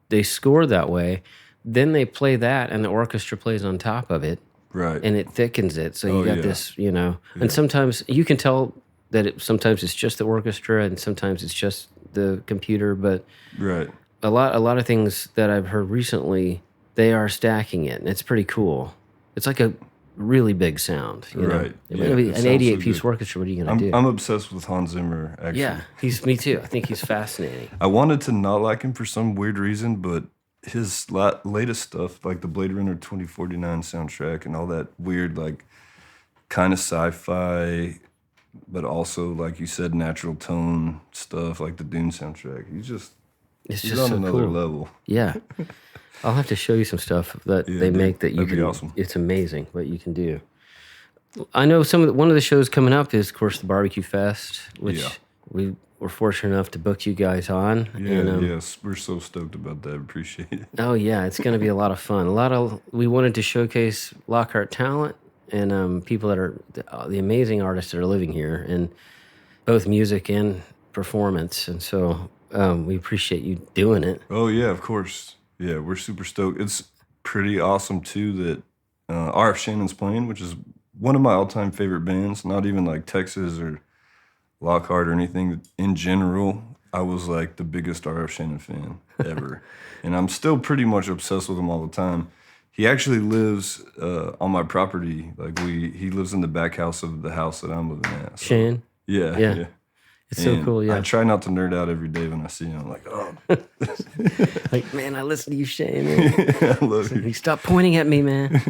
S1: they score that way. Then they play that and the orchestra plays on top of it.
S5: Right.
S1: And it thickens it. So you got this, you know, and sometimes you can tell that sometimes it's just the orchestra and sometimes it's just the computer. But a lot of things that I've heard recently, they are stacking it, and it's pretty cool. It's like a really big sound, you know?
S5: Yeah,
S1: an 88-piece orchestra, what are you going to do?
S5: I'm obsessed with Hans Zimmer, actually.
S1: Yeah, me too. I think he's fascinating.
S5: I wanted to not like him for some weird reason, but his latest stuff, like the Blade Runner 2049 soundtrack and all that weird, like, kind of sci-fi, but also, like you said, natural tone stuff, like the Dune soundtrack. He's
S1: just
S5: on
S1: so
S5: another
S1: cool.
S5: level.
S1: Yeah. I'll have to show you some stuff that they make that you
S5: that'd
S1: can.
S5: Be awesome.
S1: It's amazing what you can do. I know one of the shows coming up is, of course, the Barbecue Fest, which we were fortunate enough to book you guys on.
S5: Yeah, and, yes, we're so stoked about that. Appreciate it.
S1: Oh yeah, it's going to be a lot of fun. We wanted to showcase Lockhart talent and people that are the amazing artists that are living here in both music and performance, and so we appreciate you doing it.
S5: Oh yeah, of course. Yeah, we're super stoked. It's pretty awesome too that RF Shannon's playing, which is one of my all-time favorite bands. Not even like Texas or Lockhart or anything. In general, I was like the biggest RF Shannon fan ever, and I'm still pretty much obsessed with him all the time. He actually lives on my property. Like he lives in the back house of the house that I'm living at. So,
S1: Shannon?
S5: Yeah.
S1: It's so cool, yeah.
S5: I try not to nerd out every day when I see him. I'm like, oh.
S1: Like, man, I listen to you, Shane.
S5: I love you.
S1: Stop pointing at me, man.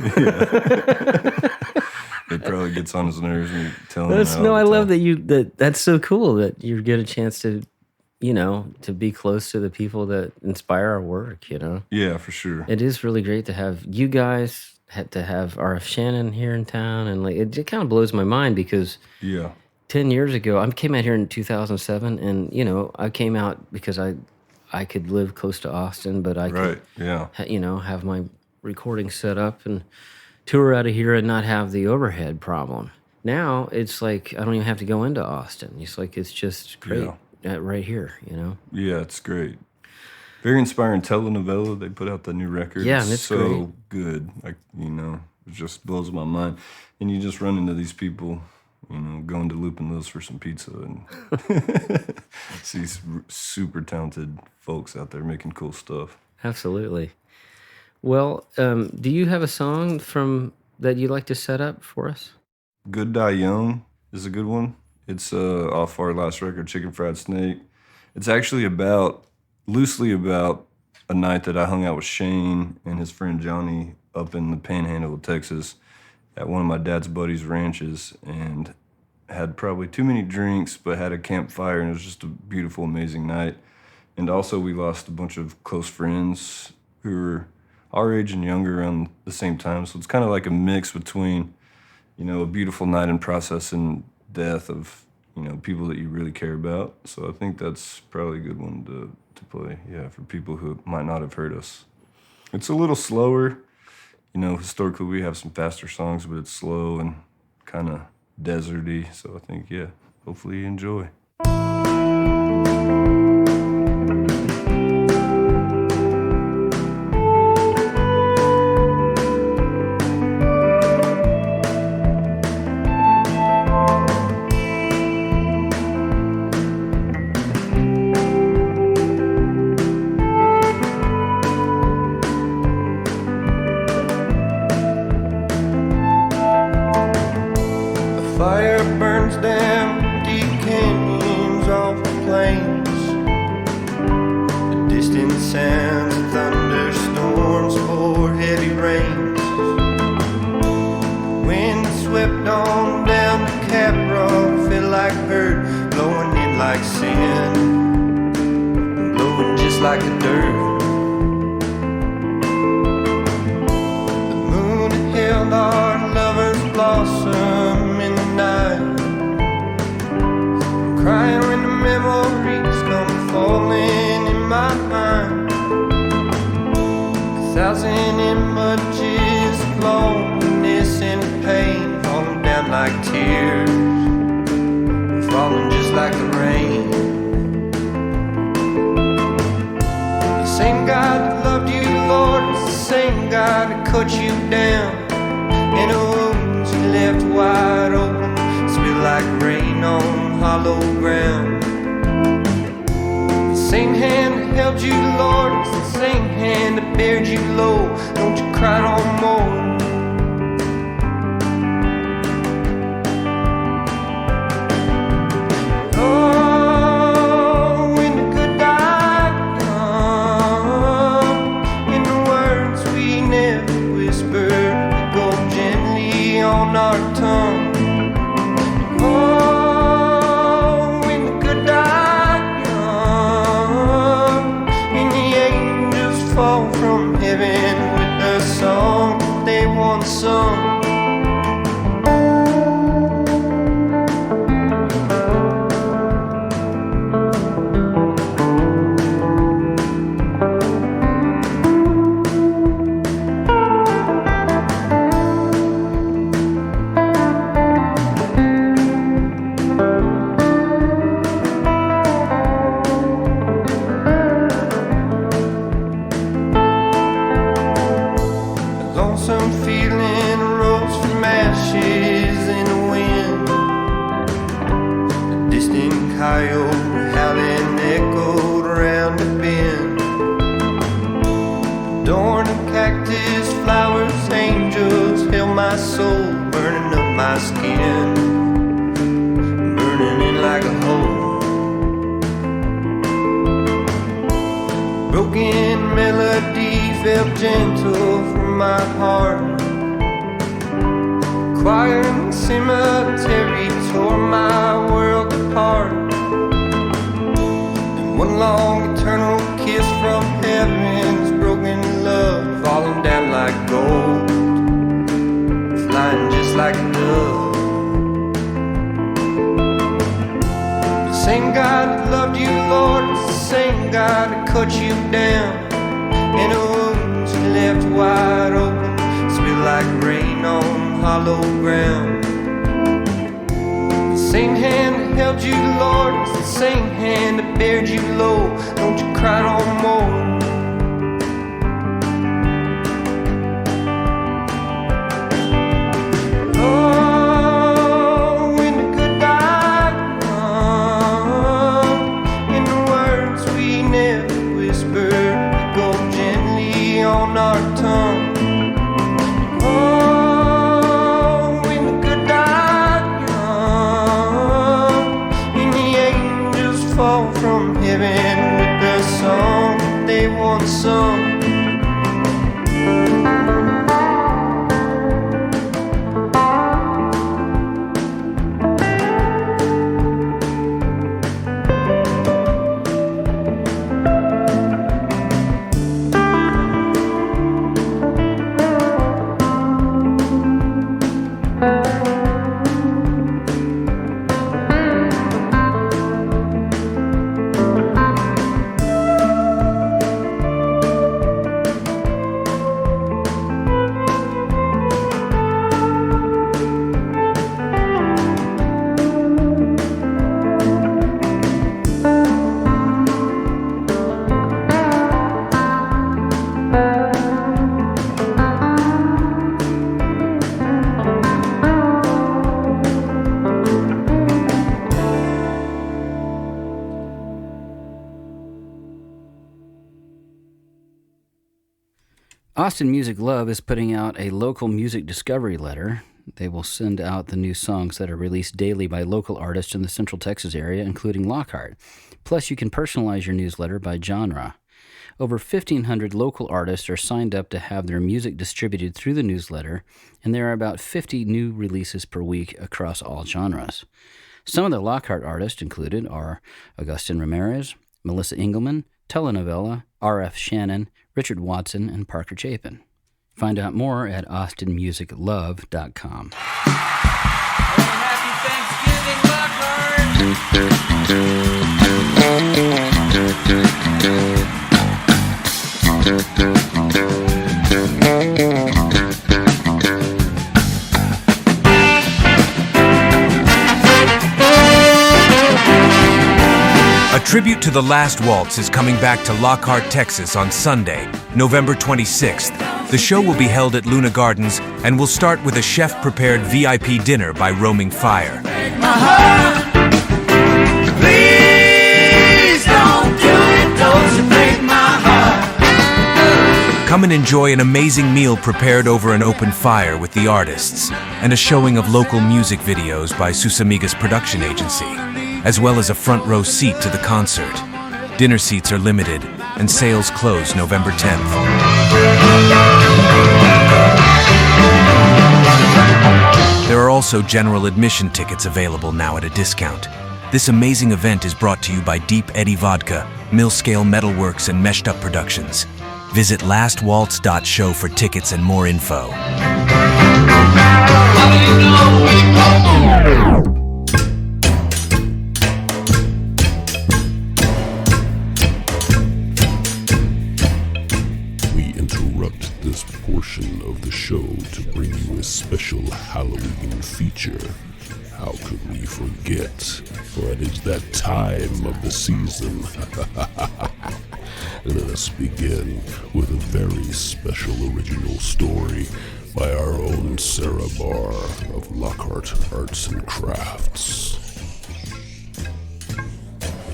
S5: It probably gets on his nerves when you tell him that.
S1: No, I love that that's so cool that you get a chance to, to be close to the people that inspire our work,
S5: Yeah, for sure.
S1: It is really great to have you guys, to have RF Shannon here in town. And like it kind of blows my mind because 10 years ago, I came out here in 2007, and, I came out because I could live close to Austin, but I could, have my recording set up and tour out of here and not have the overhead problem. Now, it's like I don't even have to go into Austin. It's like it's just great right here,
S5: Yeah, it's great. Very inspiring telenovela. They put out the new record.
S1: Yeah, and it's
S5: so good. Like, it just blows my mind. And you just run into these people, going to Lupin Lewis for some pizza and see super talented folks out there making cool stuff.
S1: Absolutely. Well, do you have a song that you'd like to set up for us?
S5: Good Die Young is a good one. It's off our last record, Chicken Fried Snake. It's actually loosely about a night that I hung out with Shane and his friend Johnny up in the Panhandle of Texas at one of my dad's buddies' ranches, and had probably too many drinks, but had a campfire, and it was just a beautiful, amazing night. And also we lost a bunch of close friends who were our age and younger around the same time. So it's kind of like a mix between, a beautiful night in process and death of, people that you really care about. So I think that's probably a good one to play, for people who might not have heard us. It's a little slower. Historically we have some faster songs, but it's slow and kind of deserty. So I think, hopefully you enjoy.
S2: Fire burns down deep canyons off the plains. The distant sounds of thunderstorms pour heavy rains. Wind swept on down the Cap Rock, felt like hurt, blowing in like sin, blowing just like the dirt. The moon held our lovers blossom in the night. I'm crying when the memories come falling in my mind. 1,000 images of loneliness and pain falling down like tears, falling just like the rain. The same God that loved you, Lord, is the same God that cut you down. And the wounds you left wide open spill like rain on hollow ground. The same hand that held you, Lord, is the same hand that bared you low. Don't you cry no more. Oh, when the good die young, coyote howling echoed around the bend. Adorned of cactus, flowers, angels held my soul, burning up my skin, burning in like a hole. Broken melody felt gentle from my heart. Choir and cemetery tore my world apart. And one long eternal kiss from heaven's broken love, falling down like gold, flying just like a dove. The same God that loved you, Lord, is the same God that cut you down. And the wounds you left wide open spill like rain on hollow ground. The same hand that held you, Lord, is the same hand that bared you low. Don't you cry no more. Oh, when the good die come, in the words we never whispered, go gently on our tongue. Song.
S4: Austin Music Love is putting out a local music discovery letter. They will send out the new songs that are released daily by local artists in the Central Texas area, including Lockhart. Plus, you can personalize your newsletter by genre. Over 1,500 local artists are signed up to have their music distributed through the newsletter, and there are about 50 new releases per week across all genres. Some of the Lockhart artists included are Augustin Ramirez, Melissa Engelman, Telenovela, R.F. Shannon, Richard Watson, and Parker Chapin. Find out more at austinmusiclove.com.
S2: Happy Thanksgiving,
S6: A tribute to The Last Waltz is coming back to Lockhart, Texas on Sunday, November 26th. The show will be held at Luna Gardens and will start with a chef-prepared VIP dinner by Roaming Fire.
S2: Please don't do it, don't you break my heart.
S6: Come and enjoy an amazing meal prepared over an open fire with the artists, and a showing of local music videos by Susamigas Production Agency, as well as a front row seat to the concert. Dinner seats are limited, and sales close November 10th. There are also general admission tickets available now at a discount. This amazing event is brought to you by Deep Eddy Vodka, Millscale Metalworks, and Meshed Up Productions. Visit lastwaltz.show for tickets and more info.
S7: This portion of the show to bring you a special Halloween feature. How could we forget? For it is that time of the season. Let us begin with a very special original story by our own Sarah Barr of Lockhart Arts and Crafts.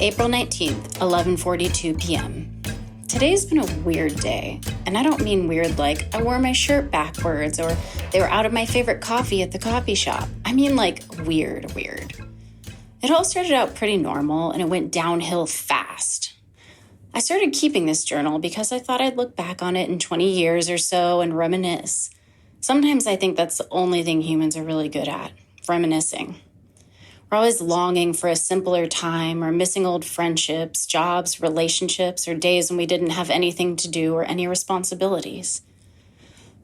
S8: April 19th, 11:42 p.m. Today's been a weird day, and I don't mean weird like I wore my shirt backwards or they were out of my favorite coffee at the coffee shop. I mean like weird. It all started out pretty normal, and it went downhill fast. I started keeping this journal because I thought I'd look back on it in 20 years or so and reminisce. Sometimes I think that's the only thing humans are really good at, reminiscing. We're always longing for a simpler time or missing old friendships, jobs, relationships, or days when we didn't have anything to do or any responsibilities.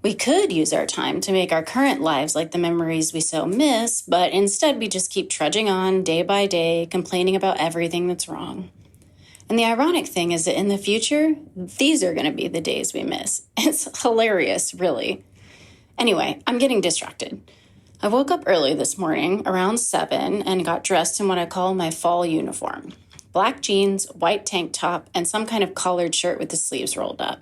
S8: We could use our time to make our current lives like the memories we so miss, but instead we just keep trudging on day by day, complaining about everything that's wrong. And the ironic thing is that in the future, these are going to be the days we miss. It's hilarious, really. Anyway, I'm getting distracted. I woke up early this morning, around 7, and got dressed in what I call my fall uniform. Black jeans, white tank top, and some kind of collared shirt with the sleeves rolled up.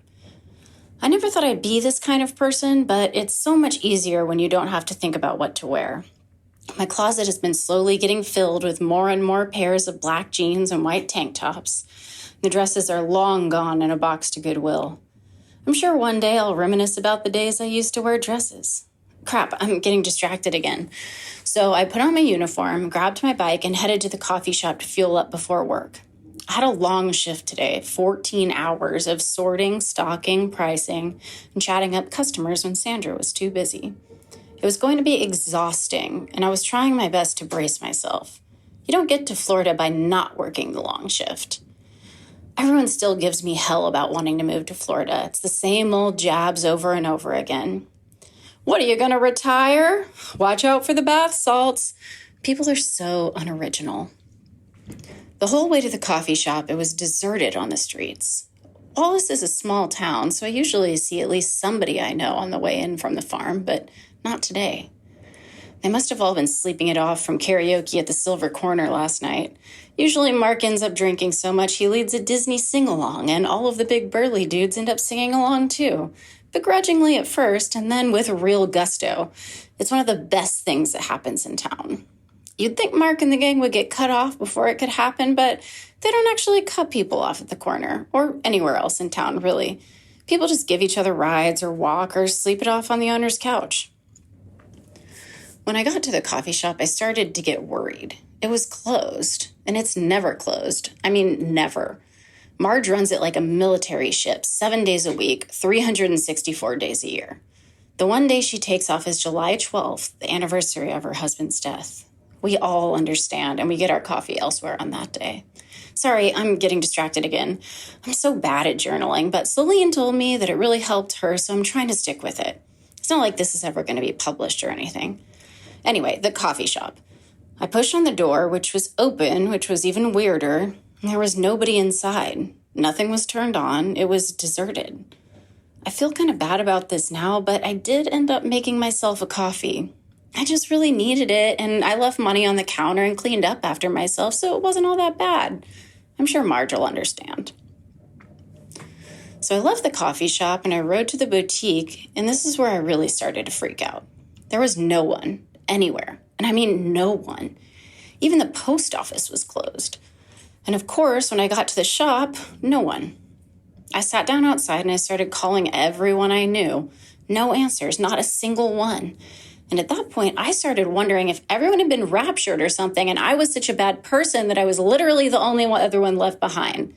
S8: I never thought I'd be this kind of person, but it's so much easier when you don't have to think about what to wear. My closet has been slowly getting filled with more and more pairs of black jeans and white tank tops. The dresses are long gone in a box to Goodwill. I'm sure one day I'll reminisce about the days I used to wear dresses. Crap, I'm getting distracted again. So I put on my uniform, grabbed my bike, and headed to the coffee shop to fuel up before work. I had a long shift today, 14 hours of sorting, stocking, pricing, and chatting up customers when Sandra was too busy. It was going to be exhausting, and I was trying my best to brace myself. You don't get to Florida by not working the long shift. Everyone still gives me hell about wanting to move to Florida. It's the same old jabs over and over again. What, are you going to retire? Watch out for the bath salts. People are so unoriginal. The whole way to the coffee shop, it was deserted on the streets. Wallace is a small town, so I usually see at least somebody I know on the way in from the farm, but not today. They must have all been sleeping it off from karaoke at the Silver Corner last night. Usually Mark ends up drinking so much he leads a Disney sing-along, and all of the big burly dudes end up singing along too. Begrudgingly at first, and then with real gusto. It's one of the best things that happens in town. You'd think Mark and the gang would get cut off before it could happen, but they don't actually cut people off at the corner, or anywhere else in town, really. People just give each other rides or walk or sleep it off on the owner's couch. When I got to the coffee shop, I started to get worried. It was closed, and it's never closed. I mean, never. Marge runs it like a military ship, 7 days a week, 364 days a year. The one day she takes off is July 12th, the anniversary of her husband's death. We all understand, and we get our coffee elsewhere on that day. Sorry, I'm getting distracted again. I'm so bad at journaling, but Celine told me that it really helped her, so I'm trying to stick with it. It's not like this is ever going to be published or anything. Anyway, the coffee shop. I pushed on the door, which was open, which was even weirder. There was nobody inside. Nothing was turned on. It was deserted. I feel kind of bad about this now, but I did end up making myself a coffee. I just really needed it, and I left money on the counter and cleaned up after myself, so it wasn't all that bad. I'm sure Marge will understand. So I left the coffee shop and I rode to the boutique, and this is where I really started to freak out. There was no one, anywhere. And I mean no one. Even the post office was closed. And of course, when I got to the shop, no one. I sat down outside and I started calling everyone I knew. No answers, not a single one. And at that point, I started wondering if everyone had been raptured or something, and I was such a bad person that I was literally the only other one left behind.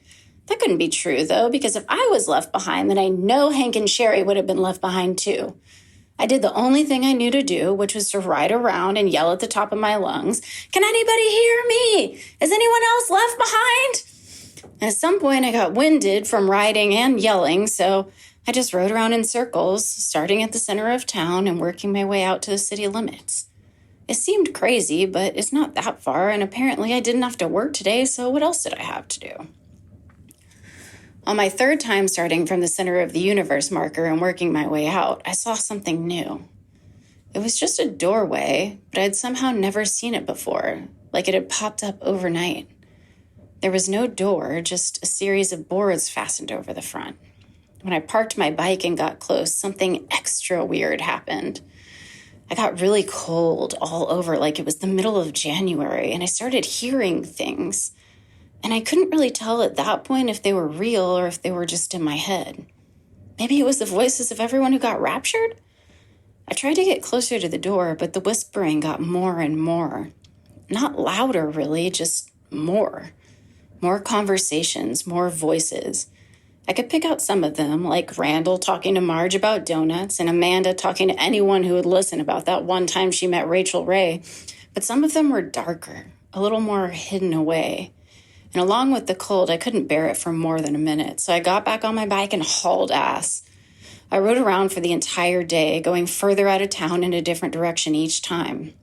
S8: That couldn't be true, though, because if I was left behind, then I know Hank and Sherry would have been left behind, too. I did the only thing I knew to do, which was to ride around and yell at the top of my lungs, "Can anybody hear me? Is anyone else left behind?" And at some point, I got winded from riding and yelling, so I just rode around in circles, starting at the center of town and working my way out to the city limits. It seemed crazy, but it's not that far, and apparently I didn't have to work today, so what else did I have to do? On my third time starting from the center of the universe marker and working my way out, I saw something new. It was just a doorway, but I'd somehow never seen it before, like it had popped up overnight. There was no door, just a series of boards fastened over the front. When I parked my bike and got close, something extra weird happened. I got really cold all over, like it was the middle of January, and I started hearing things. And I couldn't really tell at that point if they were real or if they were just in my head. Maybe it was the voices of everyone who got raptured? I tried to get closer to the door, but the whispering got more and more. Not louder, really, just more. More conversations, more voices. I could pick out some of them, like Randall talking to Marge about donuts and Amanda talking to anyone who would listen about that one time she met Rachel Ray. But some of them were darker, a little more hidden away. And along with the cold, I couldn't bear it for more than a minute, so I got back on my bike and hauled ass. I rode around for the entire day, going further out of town in a different direction each time.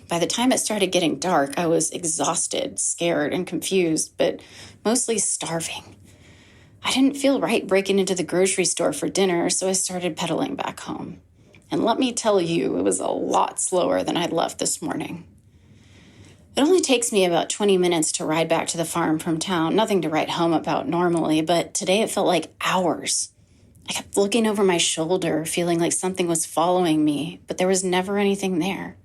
S8: By the time it started getting dark, I was exhausted, scared, and confused, but mostly starving. I didn't feel right breaking into the grocery store for dinner, so I started pedaling back home. And let me tell you, it was a lot slower than I'd left this morning. It only takes me about 20 minutes to ride back to the farm from town, nothing to write home about normally, but today it felt like hours. I kept looking over my shoulder, feeling like something was following me, but there was never anything there.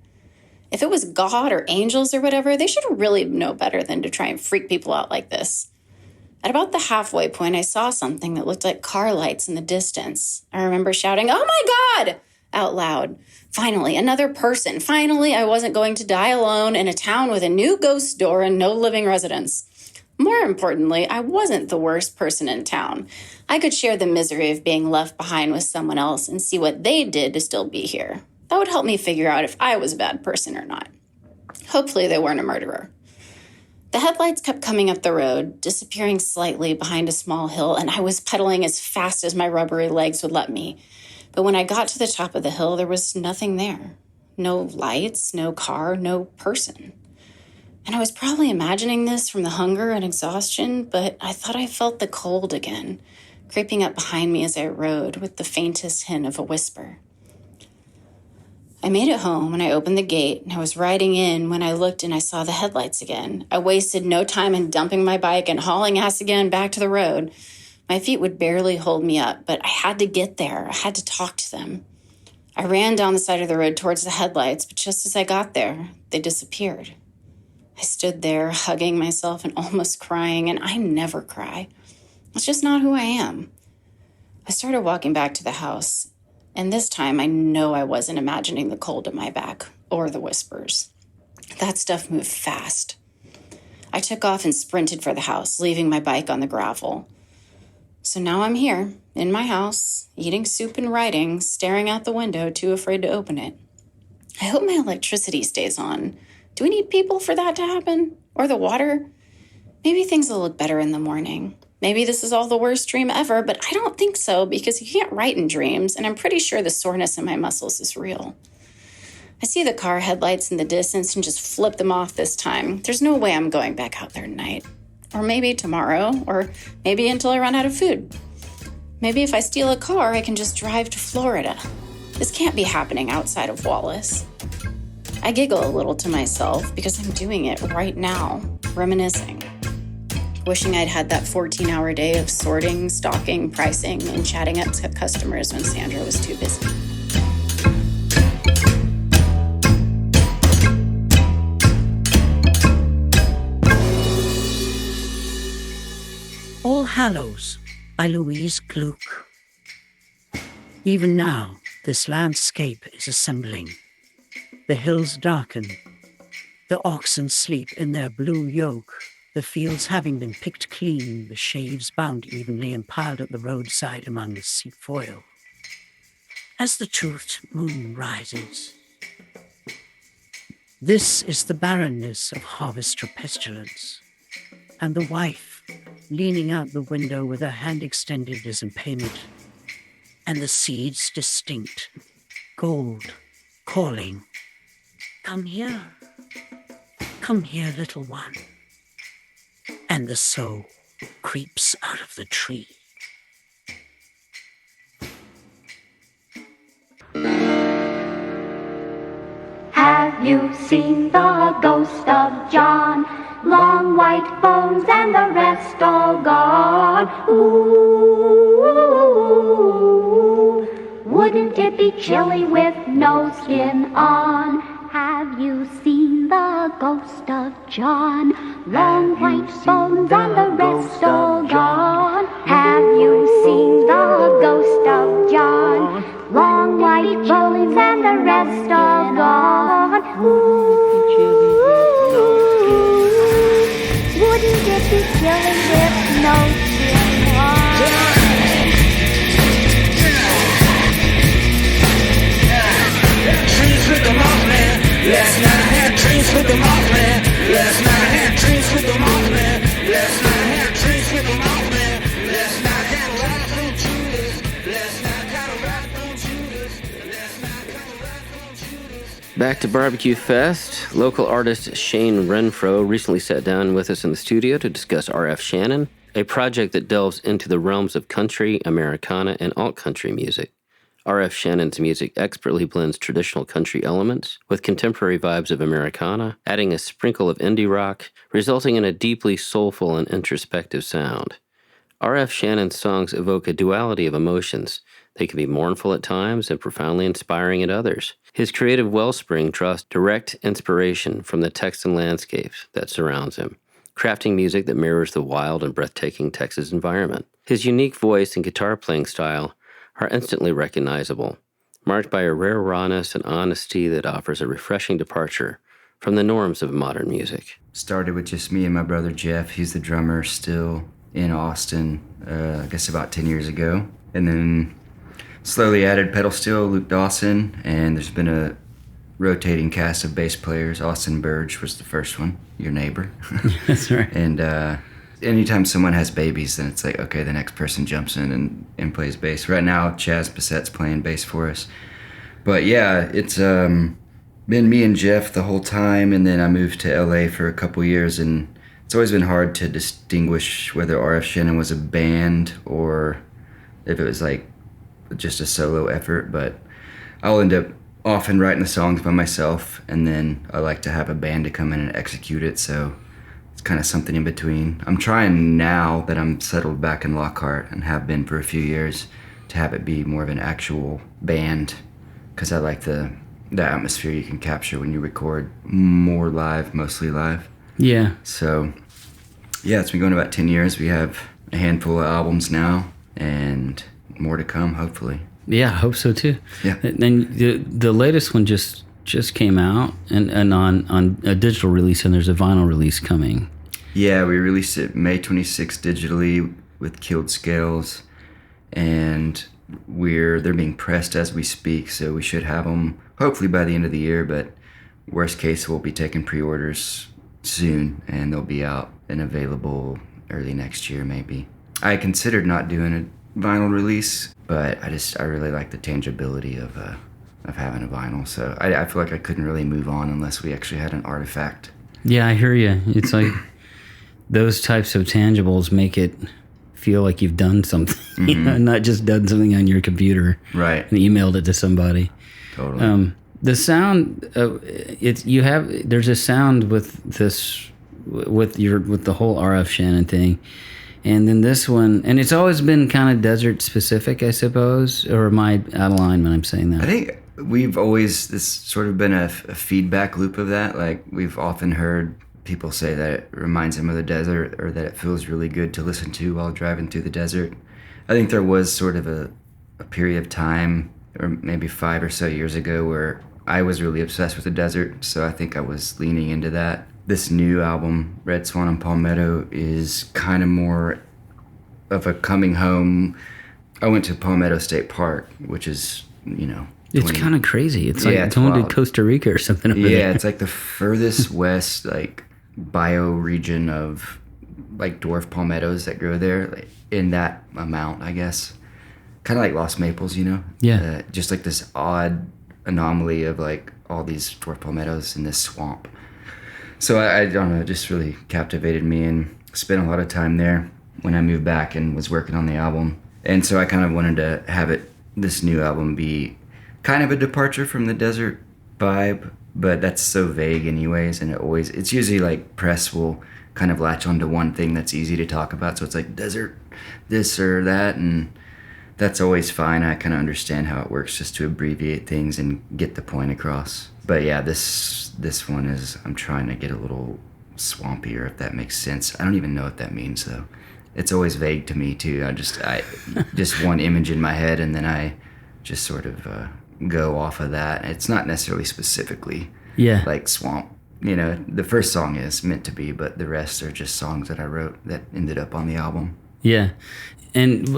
S8: If it was God or angels or whatever, they should really know better than to try and freak people out like this. At about the halfway point, I saw something that looked like car lights in the distance. I remember shouting, "Oh my God!" out loud. Finally, another person. Finally, I wasn't going to die alone in a town with a new ghost store and no living residents. More importantly, I wasn't the worst person in town. I could share the misery of being left behind with someone else and see what they did to still be here. That would help me figure out if I was a bad person or not. Hopefully they weren't a murderer. The headlights kept coming up the road, disappearing slightly behind a small hill, and I was pedaling as fast as my rubbery legs would let me. But when I got to the top of the hill, there was nothing there. No lights, no car, no person. And I was probably imagining this from the hunger and exhaustion, but I thought I felt the cold again, creeping up behind me as I rode with the faintest hint of a whisper. I made it home and I opened the gate and I was riding in when I looked and I saw the headlights again. I wasted no time in dumping my bike and hauling ass again back to the road. My feet would barely hold me up, but I had to get there. I had to talk to them. I ran down the side of the road towards the headlights, but just as I got there, they disappeared. I stood there hugging myself and almost crying, and I never cry. It's just not who I am. I started walking back to the house. And this time, I know I wasn't imagining the cold in my back or the whispers. That stuff moved fast. I took off and sprinted for the house, leaving my bike on the gravel. So now I'm here, in my house, eating soup and writing, staring out the window, too afraid to open it. I hope my electricity stays on. Do we need people for that to happen? Or the water? Maybe things will look better in the morning. Maybe this is all the worst dream ever, but I don't think so because you can't write in dreams, and I'm pretty sure the soreness in my muscles is real. I see the car headlights in the distance and just flip them off this time. There's no way I'm going back out there tonight. Or maybe tomorrow, or maybe until I run out of food. Maybe if I steal a car, I can just drive to Florida. This can't be happening outside of Wallace. I giggle a little to myself because I'm doing it right now, reminiscing. Wishing I'd had that 14-hour day of sorting, stocking, pricing, and chatting up to customers when Sandra was too busy.
S9: All Hallows by Louise Gluck. Even now, this landscape is assembling. The hills darken. The oxen sleep in their blue yoke. The fields having been picked clean, the sheaves bound evenly and piled at the roadside among the seafoil. As the toothed moon rises, this is the barrenness of harvest or pestilence, and the wife leaning out the window with her hand extended as in payment, and the seeds distinct, gold, calling, "Come here, little one." And the soul creeps out of the tree.
S10: Have you seen the ghost of John? Long white bones and the rest all gone. Ooh, wouldn't it be chilly with no skin on? Have you seen the ghost of John? Long white bones and the rest all gone. Have you seen the ghost of John? Long white bones and the rest all gone. Ooh, wouldn't it be chilling if no skin was?
S2: Dreams with the Mothman. Last night I had dreams with the Mothman. Last night I had dreams with the Mothman. Last night I had dreams with the Mothman. Last night I had a ride from Judas. Last night I had a ride from Judas. Last night I had a ride from Judas.
S1: Back to Barbecue Fest. Local artist Shane Renfro recently sat down with us in the studio to discuss R.F. Shannon, a project that delves into the realms of country, Americana, and alt-country music. R.F. Shannon's music expertly blends traditional country elements with contemporary vibes of Americana, adding a sprinkle of indie rock, resulting in a deeply soulful and introspective sound. R.F. Shannon's songs evoke a duality of emotions. They can be mournful at times and profoundly inspiring at others. His creative wellspring draws direct inspiration from the text and landscapes that surrounds him, crafting music that mirrors the wild and breathtaking Texas environment. His unique voice and guitar playing style are instantly recognizable, marked by a rare rawness and honesty that offers a refreshing departure from the norms of modern music.
S11: Started with just me and my brother Jeff. He's the drummer still in Austin, I guess about 10 years ago. And then slowly added pedal steel, Luke Dawson, and there's been a rotating cast of bass players. Austin Burge was the first one, your neighbor.
S4: That's right.
S11: And anytime someone has babies, then it's like, okay, the next person jumps in and plays bass. Right now, Chaz Bassett's playing bass for us. But yeah, it's been me and Jeff the whole time, and then I moved to LA for a couple years, and it's always been hard to distinguish whether R.F. Shannon was a band or if it was like just a solo effort. But I'll end up often writing the songs by myself, and then I like to have a band to come in and execute it, so it's kind of something in between. I'm trying now that I'm settled back in Lockhart and have been for a few years to have it be more of an actual band, because I like the atmosphere you can capture when you record more live, mostly live.
S4: Yeah.
S11: So, yeah, it's been going about 10 years. We have a handful of albums now and more to come, hopefully.
S4: Yeah, I hope so too.
S11: Yeah.
S4: And the latest one just came out and on a digital release, and there's a vinyl release coming.
S11: Yeah, we released it May 26th digitally with Killed Scales, and they're being pressed as we speak, so we should have them hopefully by the end of the year, but worst case we'll be taking pre-orders soon, and they'll be out and available early next year maybe. I considered not doing a vinyl release, but I really like the tangibility of having a vinyl, so I feel like I couldn't really move on unless we actually had an artifact.
S4: Yeah, I hear you. It's like those types of tangibles make it feel like you've done something,
S11: Mm-hmm.
S4: not just done something on your computer,
S11: right,
S4: and emailed it to somebody.
S11: Totally.
S4: The sound, there's a sound with this, with the whole R.F. Shannon thing. And then this one, and it's always been kind of desert specific, I suppose, or am I out of line when I'm saying that?
S11: I think we've always, this sort of been a feedback loop of that. Like, we've often heard people say that it reminds them of the desert, or that it feels really good to listen to while driving through the desert. I think there was sort of a period of time, or maybe 5 or so years ago, where I was really obsessed with the desert, so I think I was leaning into that. This new album, Red Swan and Palmetto, is kind of more of a coming home. I went to Palmetto State Park, which is,
S4: it's kind of crazy. It's like
S11: it's
S4: going
S11: wild.
S4: to Costa Rica or something over there.
S11: Yeah, it's like the furthest west, like, bioregion of, like, dwarf palmettos that grow there, like, in that amount, I guess. Kind of like Lost Maples,
S4: Yeah.
S11: Just like this odd anomaly of, like, all these dwarf palmettos in this swamp. So I don't know, it just really captivated me, and spent a lot of time there when I moved back and was working on the album. And so I kind of wanted to have this new album be kind of a departure from the desert vibe, but that's so vague anyways, and it's usually like press will kind of latch onto one thing that's easy to talk about, so it's like desert, this or that, and that's always fine. I kind of understand how it works, just to abbreviate things and get the point across. But yeah, this one is, I'm trying to get a little swampier, if that makes sense. I don't even know what that means though. It's always vague to me too. I just one image in my head, and then I just sort of go off of that. It's not necessarily specifically like swamp. You know, the first song is meant to be, but the rest are just songs that I wrote that ended up on the album.
S4: Yeah. And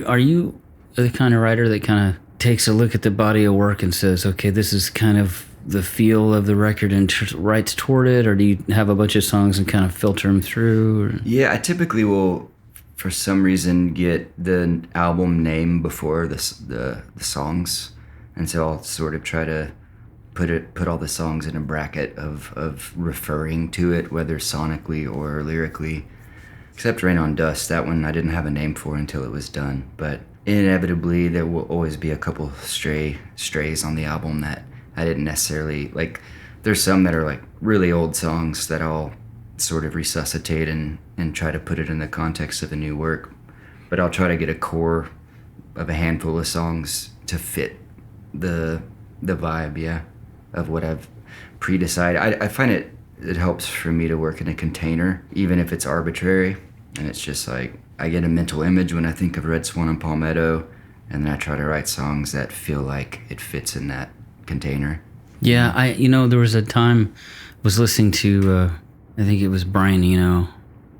S4: are you the kind of writer that kind of takes a look at the body of work and says, okay, this is kind of the feel of the record and writes toward it, or do you have a bunch of songs and kind of filter them through? Or?
S11: Yeah, I typically will, for some reason, get the album name before the songs, and so I'll sort of try to put all the songs in a bracket of referring to it, whether sonically or lyrically. Except Rain on Dust, that one I didn't have a name for until it was done. But inevitably, there will always be a couple strays on the album that I didn't necessarily like. There's some that are like really old songs that I'll sort of resuscitate and try to put it in the context of the new work. But I'll try to get a core of a handful of songs to fit the vibe, of what I've pre-decided. I find it helps for me to work in a container, even if it's arbitrary. And it's just like, I get a mental image when I think of Red Swan and Palmetto, and then I try to write songs that feel like it fits in that container.
S4: Yeah, there was a time I was listening to, I think it was Brian Eno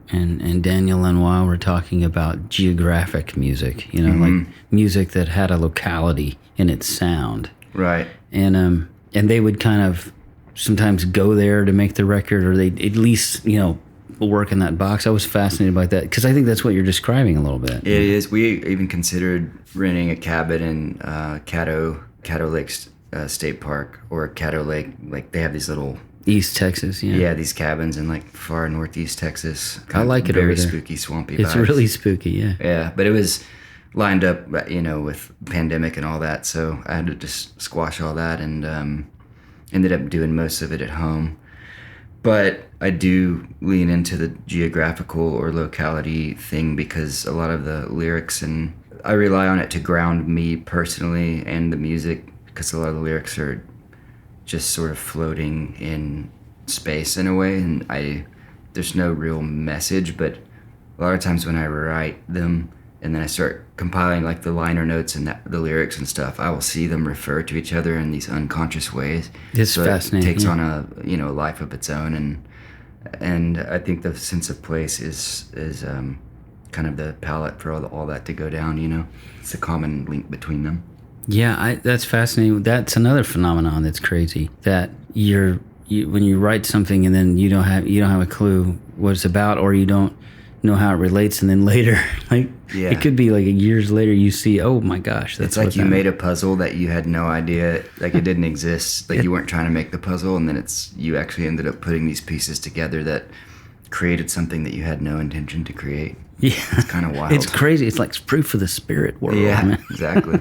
S4: and Daniel Lanois were talking about geographic music, like music that had a locality in its sound.
S11: Right.
S4: And they would kind of sometimes go there to make the record, or they'd at least, work in that box. I was fascinated by that because I think that's what you're describing a little bit.
S11: It is. We even considered renting a cabin in Caddo Lake State Park, or Caddo Lake. Like, they have these little
S4: East Texas,
S11: yeah, these cabins in like far northeast Texas.
S4: I like it
S11: very
S4: over there.
S11: Spooky, swampy
S4: It's
S11: vibes.
S4: really spooky, yeah.
S11: Yeah, but it was lined up, with pandemic and all that, so I had to just squash all that and ended up doing most of it at home. But I do lean into the geographical or locality thing because a lot of the lyrics, and I rely on it to ground me personally and the music, because a lot of the lyrics are just sort of floating in space in a way, and there's no real message. But a lot of times when I write them and then I start compiling like the liner notes and the lyrics and stuff, I will see them refer to each other in these unconscious ways.
S4: It's fascinating.
S11: It takes on a life of its own, and I think the sense of place is kind of the palette for all that to go down. It's a common link between them.
S4: Yeah, that's fascinating. That's another phenomenon that's crazy. That when you write something and then you don't have a clue what it's about, or you don't know how it relates, and then later, it could be like years later, you see, oh my gosh, that's
S11: it's like you made a puzzle that you had no idea, like it didn't exist, like you weren't trying to make the puzzle, and then you actually ended up putting these pieces together that created something that you had no intention to create.
S4: Yeah,
S11: it's kind of wild.
S4: It's crazy. It's like proof of the spirit world.
S11: Yeah,
S4: man.
S11: Exactly.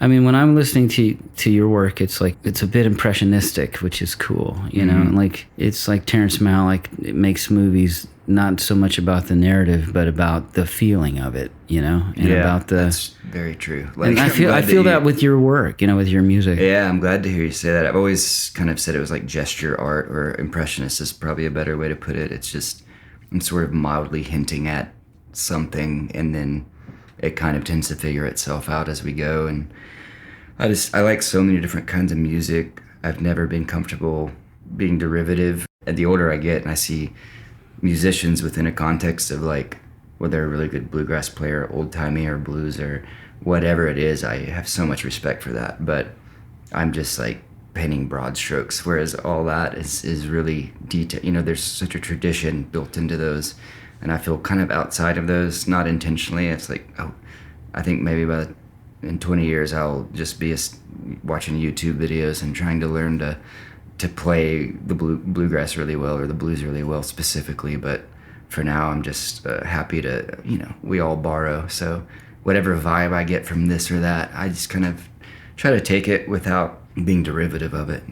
S4: I mean, when I'm listening to your work, it's like it's a bit impressionistic, which is cool. Like it's like Terrence Malick. It makes movies not so much about the narrative, but about the feeling of it. And about the.
S11: That's very true.
S4: And I feel that with your work, with your music.
S11: Yeah, I'm glad to hear you say that. I've always kind of said it was like gesture art, or impressionist is probably a better way to put it. It's just I'm sort of mildly hinting at something, and then it kind of tends to figure itself out as we go. And I like so many different kinds of music. I've never been comfortable being derivative. And the older I get, and I see musicians within a context of like whether they're a really good bluegrass player, old-timey, or blues, or whatever it is, I have so much respect for that. But I'm just like painting broad strokes, whereas all that is really detailed. There's such a tradition built into those, and I feel kind of outside of those, not intentionally. It's like, I think maybe in 20 years I'll just be watching YouTube videos and trying to learn to play the bluegrass really well, or the blues really well specifically. But for now, I'm just happy to, we all borrow. So whatever vibe I get from this or that, I just kind of try to take it without being derivative of it,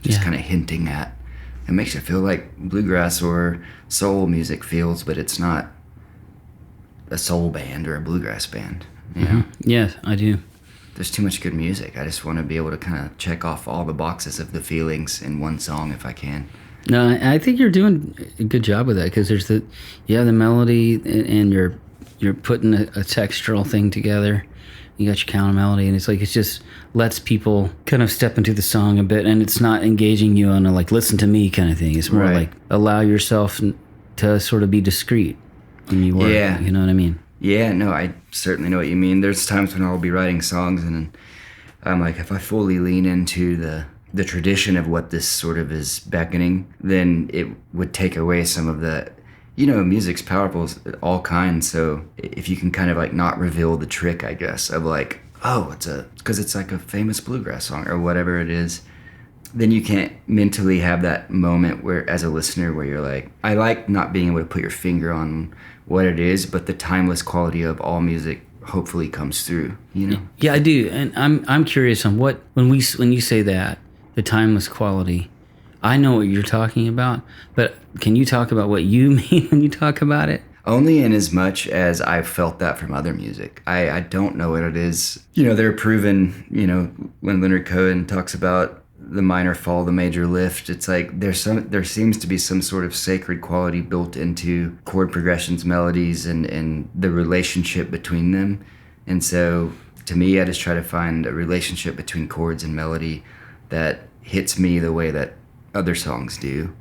S11: just kind of hinting at. It makes it feel like bluegrass or soul music feels, but it's not a soul band or a bluegrass band. You know?
S4: Yes, I do.
S11: There's too much good music. I just want to be able to kind of check off all the boxes of the feelings in one song if I can.
S4: No, I think you're doing a good job with that, because there's the melody, and you're putting a textural thing together. You got your counter melody, and it's like, it just lets people kind of step into the song a bit, and it's not engaging you on a like listen to me kind of thing. It's more like allow yourself to sort of be discreet when you work.
S11: Yeah.
S4: You know what I mean?
S11: Yeah, no, I certainly know what you mean. There's times when I'll be writing songs and I'm like, if I fully lean into the tradition of what this sort of is beckoning, then it would take away some of the, music's powerful, all kinds. So if you can kind of like not reveal the trick, I guess, of like, oh, because it's like a famous bluegrass song or whatever it is, then you can't mentally have that moment where, as a listener, where you're like, I like not being able to put your finger on what it is, but the timeless quality of all music hopefully comes through,
S4: Yeah, I do. And I'm curious on when you say that, the timeless quality, I know what you're talking about, but can you talk about what you mean when you talk about it?
S11: Only in as much as I've felt that from other music. I don't know what it is. They're proven, when Leonard Cohen talks about the minor fall, the major lift, it's like there seems to be some sort of sacred quality built into chord progressions, melodies, and the relationship between them. And so to me, I just try to find a relationship between chords and melody that hits me the way that other songs do.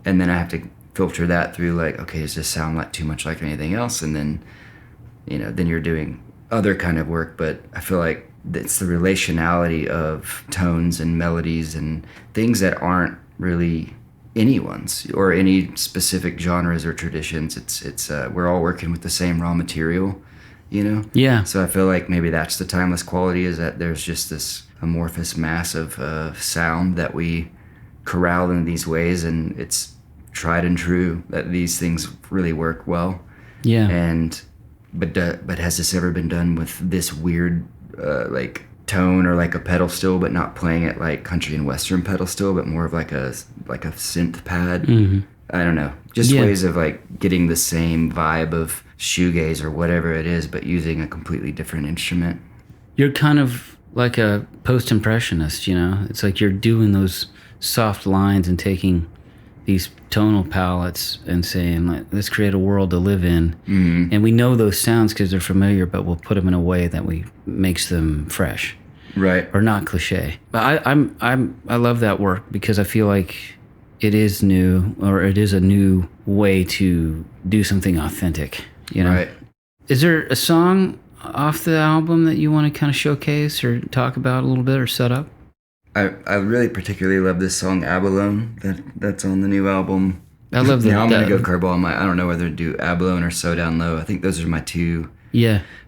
S11: And then I have to filter that through like, okay, does this sound like too much like anything else? And then, then you're doing other kind of work. But I feel like it's the relationality of tones and melodies and things that aren't really anyone's or any specific genres or traditions. It's we're all working with the same raw material,
S4: Yeah.
S11: So I feel like maybe that's the timeless quality, is that there's just this amorphous mass of sound that we corral in these ways, and it's tried and true that these things really work well.
S4: Yeah.
S11: But has this ever been done with this weird like tone or like a pedal steel, but not playing it like country and western pedal steel, but more of like a synth pad?
S4: Mm-hmm.
S11: I don't know, just ways of like getting the same vibe of shoegaze or whatever it is, but using a completely different instrument.
S4: You're kind of like a post-impressionist, It's like you're doing those soft lines and taking these tonal palettes and saying, like, let's create a world to live in.
S11: Mm-hmm.
S4: And we know those sounds because they're familiar, but we'll put them in a way that makes them fresh,
S11: right?
S4: Or not cliche. But I love that work because I feel like it is new, or it is a new way to do something authentic.
S11: Right.
S4: Is there a song off the album that you want to kind of showcase or talk about a little bit or set up?
S11: I really particularly love this song Abalone that's on the new album.
S4: I love that.
S11: I'm gonna go curveball. I don't know whether to do Abalone or So Down Low. I think those are my two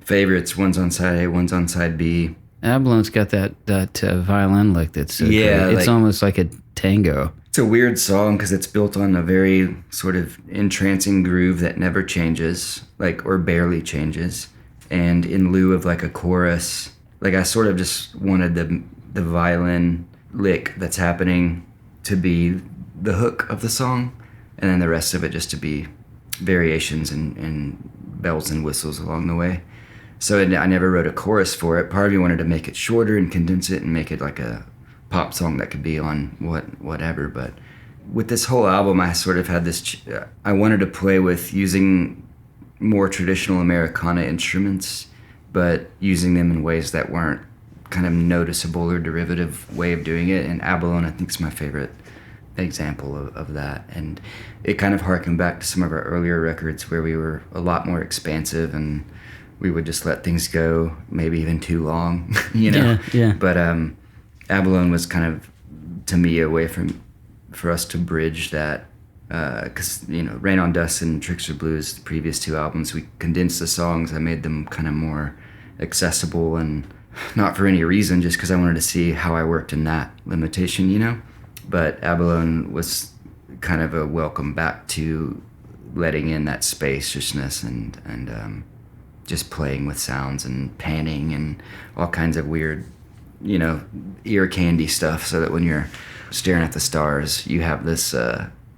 S11: favorites. One's on side A, one's on side B.
S4: Abalone's got that violin lick that's so
S11: yeah,
S4: great. It's almost like a tango.
S11: It's a weird song because it's built on a very sort of entrancing groove that never changes, or barely changes. And in lieu of like a chorus, I sort of just wanted the violin lick that's happening to be the hook of the song, and then the rest of it just to be variations and bells and whistles along the way. So I never wrote a chorus for it. Part of me wanted to make it shorter and condense it and make it like a pop song that could be on whatever. But with this whole album, I sort of had this, I wanted to play with using more traditional Americana instruments, but using them in ways that weren't kind of noticeable or derivative way of doing it. And Abalone, I think, is my favorite example of that. And it kind of harkened back to some of our earlier records where we were a lot more expansive and we would just let things go, maybe even too long,
S4: Yeah.
S11: But Abalone was kind of, to me, a way for us to bridge that, because Rain on Dust and Trickster Blues, the previous two albums, we condensed the songs. I made them kind of more accessible, and not for any reason, just because I wanted to see how I worked in that limitation, But Abalone was kind of a welcome back to letting in that spaciousness and just playing with sounds and panning and all kinds of weird, ear candy stuff, so that when you're staring at the stars, you have this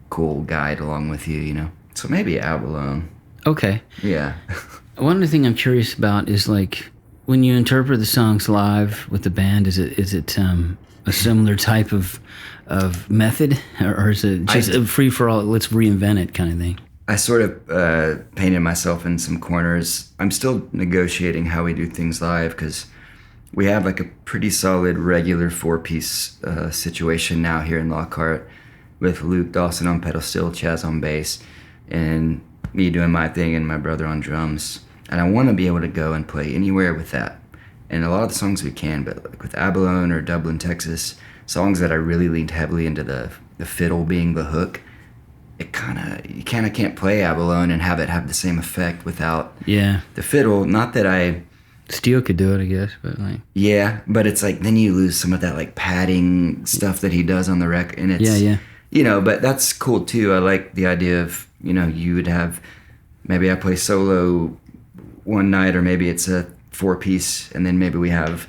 S11: cool guide along with you, So maybe Abalone.
S4: Okay.
S11: Yeah.
S4: One other thing I'm curious about is When you interpret the songs live with the band, is it a similar type of method, or is it just a free for all? Let's reinvent it kind of thing.
S11: I sort of painted myself in some corners. I'm still negotiating how we do things live because we have like a pretty solid regular 4-piece situation now here in Lockhart with Luke Dawson on pedal steel, Chaz on bass, and me doing my thing and my brother on drums. And I want to be able to go and play anywhere with that. And a lot of the songs we can, but like with Abalone or Dublin, Texas, songs that I really leaned heavily into the fiddle being the hook, you kind of can't play Abalone and have it have the same effect without the fiddle. Not that
S4: Steel could do it, I guess, but like...
S11: Yeah, but it's like, then you lose some of that like padding stuff that he does on the record, and it's... You know, but that's cool too. I like the idea of, you know, you would have... Maybe I play solo one night, or maybe it's a 4-piece, and then maybe we have...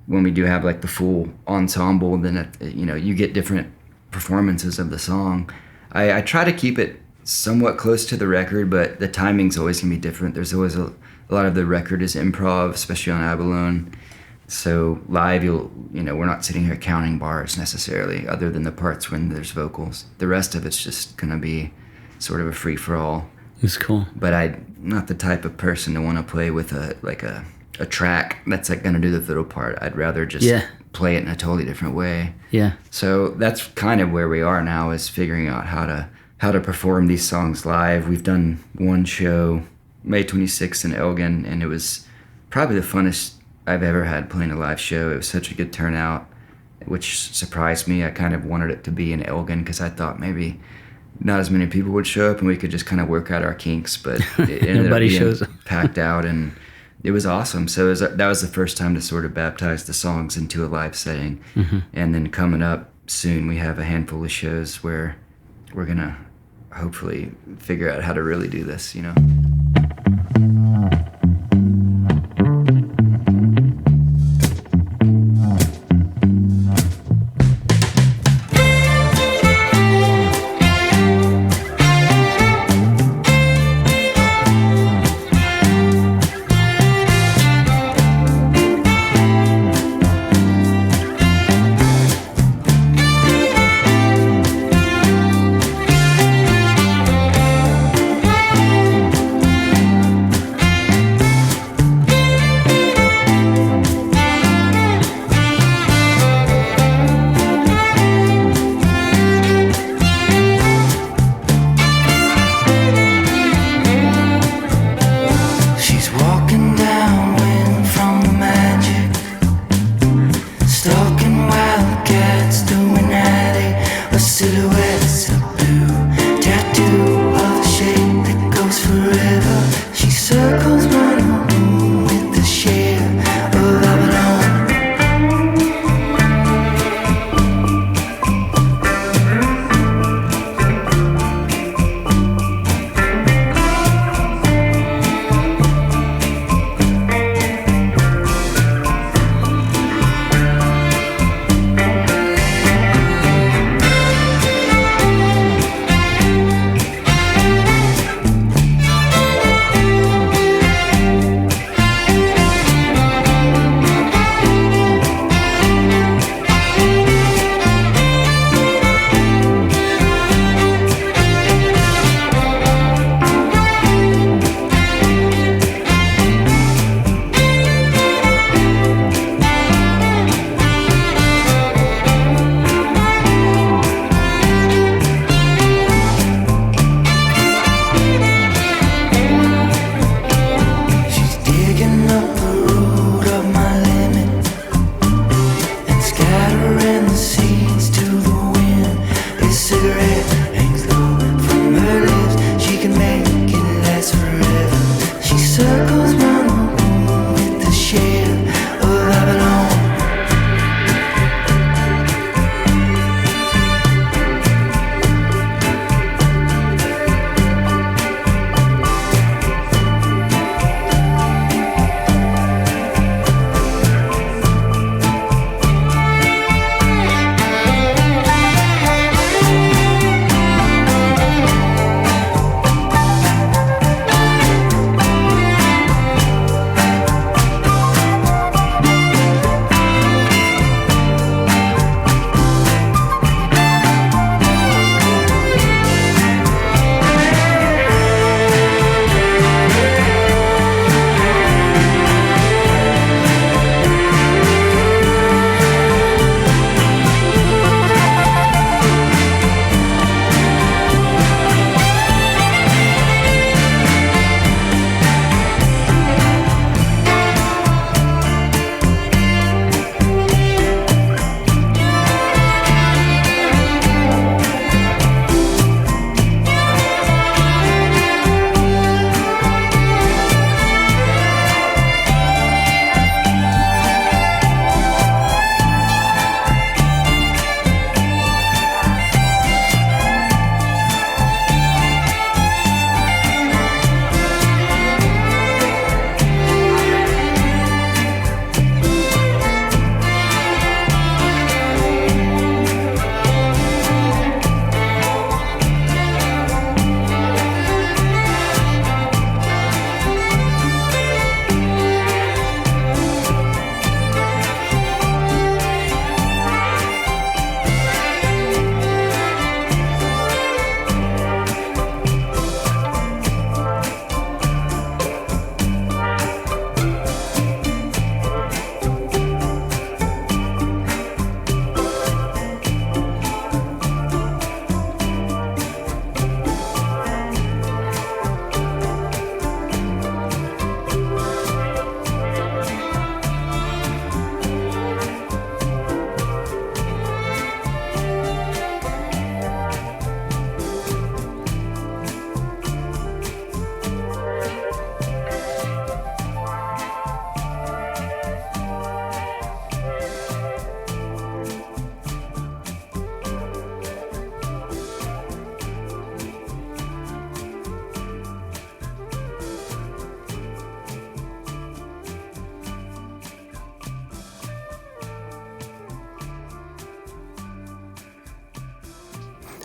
S11: When we do have like the full ensemble, then, you know, you get different performances of the song. I try to keep it somewhat close to the record, but the timing's always going to be different. There's always a lot of the record is improv, especially on Abalone. So live, we're not sitting here counting bars necessarily, other than the parts when there's vocals. The rest of it's just going to be sort of a free-for-all.
S4: It's cool.
S11: But I'm not the type of person to want to play with a track that's like going to do the fiddle part. I'd rather just play it in a totally different way.
S4: Yeah.
S11: So that's kind of where we are now, is figuring out how to perform these songs live. We've done one show, May 26th in Elgin, and it was probably the funnest I've ever had playing a live show. It was such a good turnout, which surprised me. I kind of wanted it to be in Elgin because I thought maybe not as many people would show up and we could just kind of work out our kinks, but it ended up being packed out, and it was awesome. So that was the first time to sort of baptize the songs into a live setting. Mm-hmm. And then coming up soon, we have a handful of shows where we're going to hopefully figure out how to really do this, you know.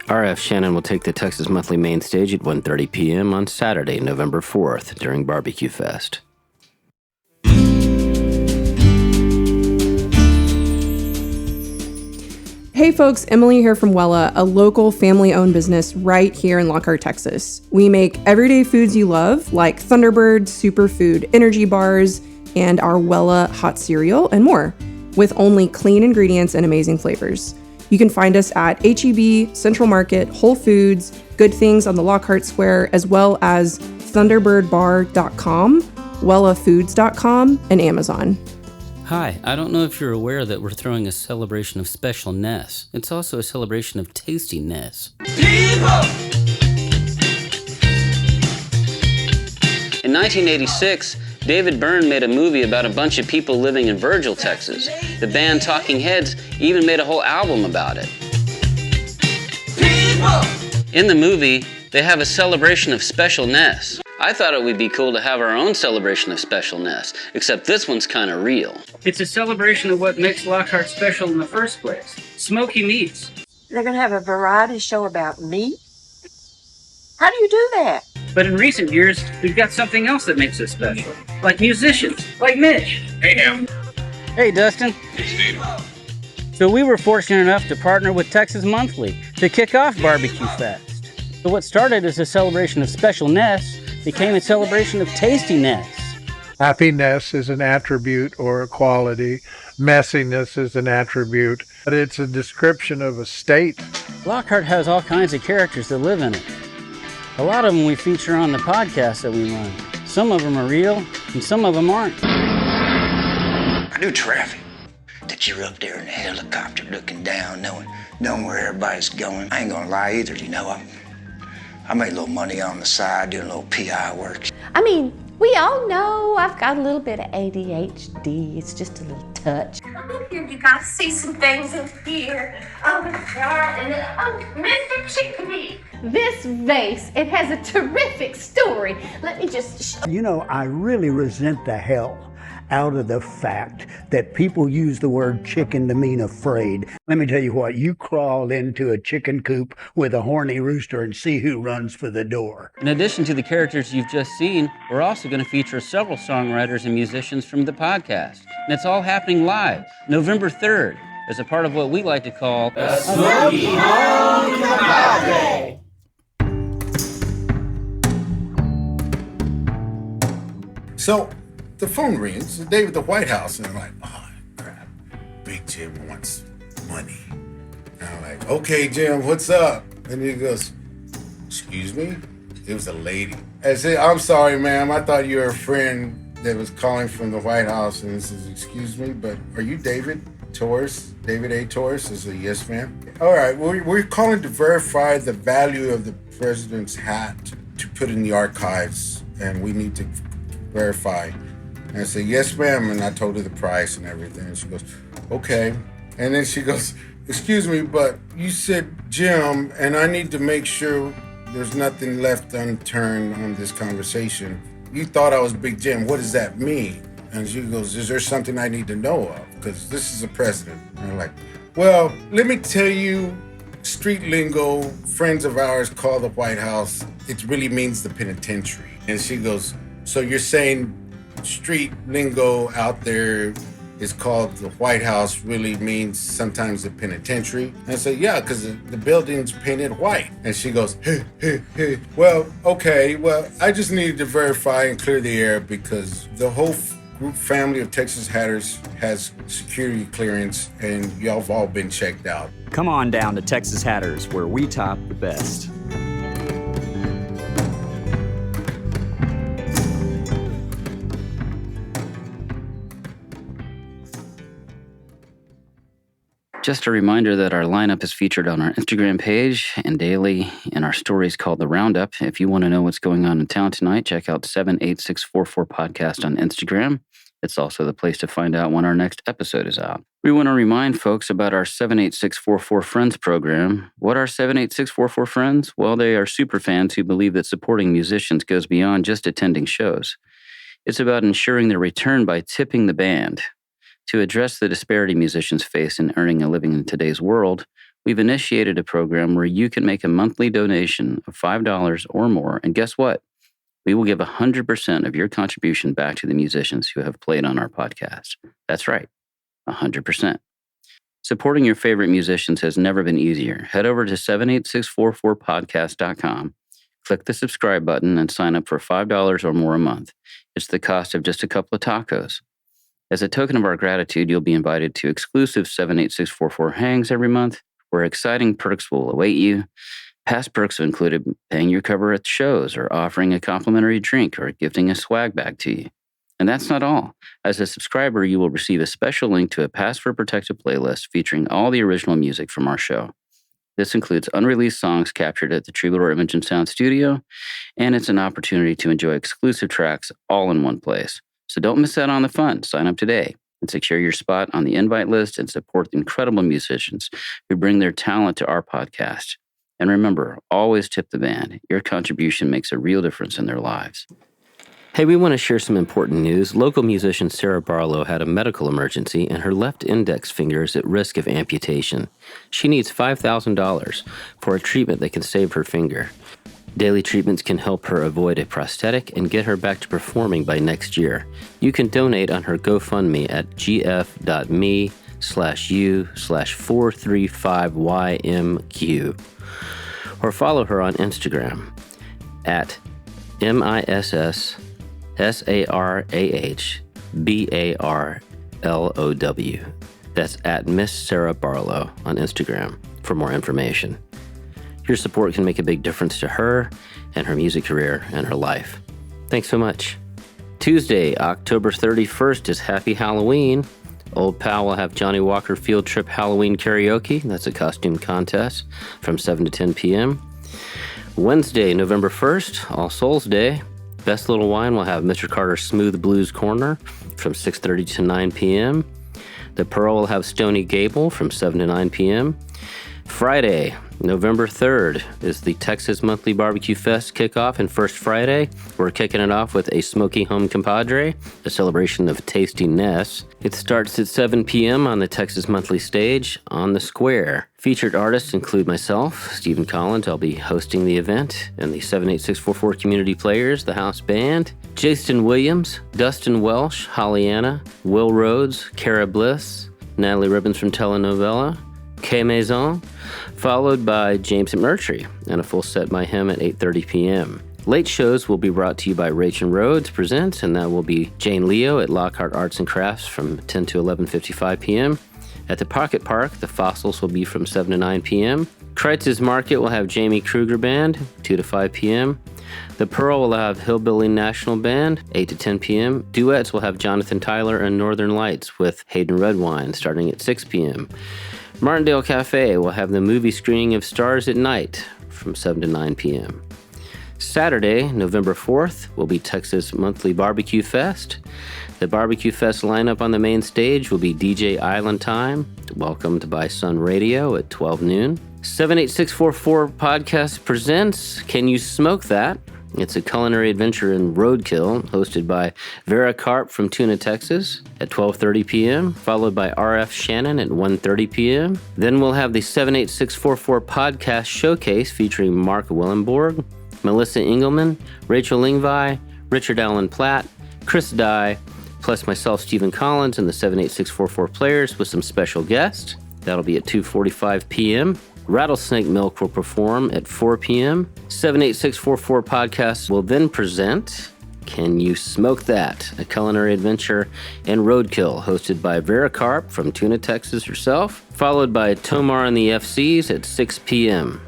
S1: RF Shannon will take the Texas Monthly main stage at 1:30 p.m. on Saturday, November 4th, during Barbecue Fest.
S12: Hey folks, Emily here from Wella, a local family-owned business right here in Lockhart, Texas. We make everyday foods you love, like Thunderbird superfood energy bars, and our Wella hot cereal, and more, with only clean ingredients and amazing flavors. You can find us at H-E-B, Central Market, Whole Foods, Good Things on the Lockhart Square, as well as ThunderbirdBar.com, WellaFoods.com, and Amazon.
S4: Hi, I don't know if you're aware that we're throwing a celebration of Special-Ness. It's also a celebration of Tasty-Ness. In 1986, David Byrne made a movie about a bunch of people living in Virgil, Texas. The band Talking Heads even made a whole album about it. In the movie, they have a celebration of Special-Ness. I thought it would be cool to have our own celebration of Special-Ness, except this one's kind of real. It's a celebration of what makes Lockhart special in the first place. Smoky meats.
S13: They're going to have a variety show about meat? How do you do that?
S4: But in recent years, we've got something else that makes us special. Like musicians, like Mitch. Hey, Em. Hey, Dustin. Hey, Steve. So we were fortunate enough to partner with Texas Monthly to kick off Barbecue Fest. So what started as a celebration of Special-Ness became a celebration of Tasty-Ness.
S14: Happiness is an attribute or a quality. Messiness is an attribute. But it's a description of a state.
S4: Lockhart has all kinds of characters that live in it. A lot of them we feature on the podcast that we run. Some of them are real, and some of them aren't.
S15: I do traffic. That you're up there in a helicopter looking down, knowing where everybody's going. I ain't gonna lie either, I made a little money on the side doing a little PI work.
S16: I mean, we all know I've got a little bit of ADHD. It's just a little touch. Come in here, you guys see some things in here. Oh, Mr. Chickadee. This vase, it has a terrific story. Let me just show
S17: you. Know, I really resent the hell out of the fact that people use the word chicken to mean afraid. Let me tell you what, you crawl into a chicken coop with a horny rooster and see who runs for the door.
S4: In addition to the characters you've just seen, we're also going to feature several songwriters and musicians from the podcast. And it's all happening live, November 3rd, as a part of what we like to call
S2: the Smoky Home Compadre.
S18: So, the phone rings, it's Dave at the White House, and I'm like, oh, crap, Big Jim wants money. And I'm like, okay, Jim, what's up? And he goes, excuse me? It was a lady. I said, I'm sorry, ma'am, I thought you were a friend that was calling from the White House. And he says, excuse me, but are you David Torres? David A. Torres? I said, yes, ma'am. All right, we're calling to verify the value of the president's hat to put in the archives, and we need to verify. And I said, yes, ma'am. And I told her the price and everything. And she goes, okay. And then she goes, excuse me, but you said Jim, and I need to make sure there's nothing left unturned on this conversation. You thought I was Big Jim. What does that mean? And she goes, is there something I need to know of? Because this is a president. And I'm like, well, let me tell you, street lingo, friends of ours call the White House, it really means the penitentiary. And she goes, so you're saying street lingo out there is called the White House really means sometimes the penitentiary? And I said, yeah, because the building's painted white. And she goes, hey. Well, okay, well, I just needed to verify and clear the air because the whole group family of Texas Hatters has security clearance and y'all have all been checked out.
S19: Come on down to Texas Hatters where we top the best.
S1: Just a reminder that our lineup is featured on our Instagram page and daily in our stories called The Roundup. If you want to know what's going on in town tonight, check out 78644 Podcast on Instagram. It's also the place to find out when our next episode is out. We want to remind folks about our 78644 Friends program. What are 78644 Friends? Well, they are super fans who believe that supporting musicians goes beyond just attending shows. It's about ensuring their return by tipping the band. To address the disparity musicians face in earning a living in today's world, We've initiated a program where you can make a monthly donation of $5 or more, and guess what? We will give 100% of your contribution back to the musicians who have played on our podcast. That's right, 100%. Supporting your favorite musicians has never been easier. Head over to 78644podcast.com, click the subscribe button, and sign up for $5 or more a month. It's the cost of just a couple of tacos. As a token of our gratitude, you'll be invited to exclusive 78644 hangs every month, where exciting perks will await you. Past perks have included paying your cover at shows, or offering a complimentary drink, or gifting a swag bag to you. And that's not all. As a subscriber, you will receive a special link to a password-protected playlist featuring all the original music from our show. This includes unreleased songs captured at the Troubadour Image and Sound Studio, and it's an opportunity to enjoy exclusive tracks all in one place. So don't miss out on the fun. Sign up today and secure your spot on the invite list and support the incredible musicians who bring their talent to our podcast. And remember, always tip the band. Your contribution makes a real difference in their lives. Hey, we want to share some important news. Local musician Sarah Barlow had a medical emergency and her left index finger is at risk of amputation. She needs $5,000 for a treatment that can save her finger. Daily treatments can help her avoid a prosthetic and get her back to performing by next year. You can donate on her GoFundMe at gf.me/u/435YMQ. Or follow her on Instagram at MISSSARAHBARLOW. That's at Miss Sarah Barlow on Instagram for more information. Your support can make a big difference to her and her music career and her life. Thanks so much. Tuesday, October 31st is Happy Halloween. Old Pal will have Johnny Walker Field Trip Halloween Karaoke. That's a costume contest from 7 to 10 p.m. Wednesday, November 1st, All Souls Day. Best Little Wine will have Mr. Carter's Smooth Blues Corner from 6:30 to 9 p.m. The Pearl will have Stony Gable from 7 to 9 p.m. Friday, November 3rd is the Texas Monthly Barbecue Fest kickoff and first Friday. We're kicking it off with a Smoky Home Compadre, a celebration of Tasty-Ness. It starts at 7 p.m. on the Texas Monthly stage on the square. Featured artists include myself, Stephen Collins. I'll be hosting the event, and the 78644 Community Players, the house band. Jaston Williams, Dustin Welsh, Hollyana, Will Rhodes, Cara Bliss, Natalie Ribbons from Telenovela, K Maison, followed by James McMurtry, and a full set by him at 8:30 p.m. Late shows will be brought to you by Rachel Rhodes Presents, and that will be Jane Leo at Lockhart Arts and Crafts from 10 to 11:55 p.m. At the Pocket Park, the Fossils will be from 7 to 9 p.m. Kreitz's Market will have Jamie Kruger Band, 2 to 5 p.m. The Pearl will have Hillbilly National Band, 8 to 10 p.m. Duets will have Jonathan Tyler and Northern Lights with Hayden Redwine, starting at 6 p.m. Martindale Cafe will have the movie screening of Stars at Night from 7 to 9 p.m. Saturday, November 4th, will be Texas Monthly Barbecue Fest. The Barbecue Fest lineup on the main stage will be DJ Island Time, welcomed by Sun Radio at 12 noon. 78644 Podcast presents Can You Smoke That? It's a culinary adventure in roadkill, hosted by Vera Karp from Tuna, Texas, at 12:30 p.m., followed by RF Shannon at 1:30 p.m. Then we'll have the 78644 Podcast Showcase featuring Mark Willenborg, Melissa Engelman, Rachel Lingvi, Richard Allen Platt, Chris Dye, plus myself, Stephen Collins, and the 78644 Players with some special guests. That'll be at 2:45 p.m. Rattlesnake Milk will perform at 4 p.m. 78644 Podcast will then present Can You Smoke That? A culinary adventure and roadkill, hosted by Vera Karp from Tuna, Texas herself, followed by Tomar and the Fcs at 6 p.m.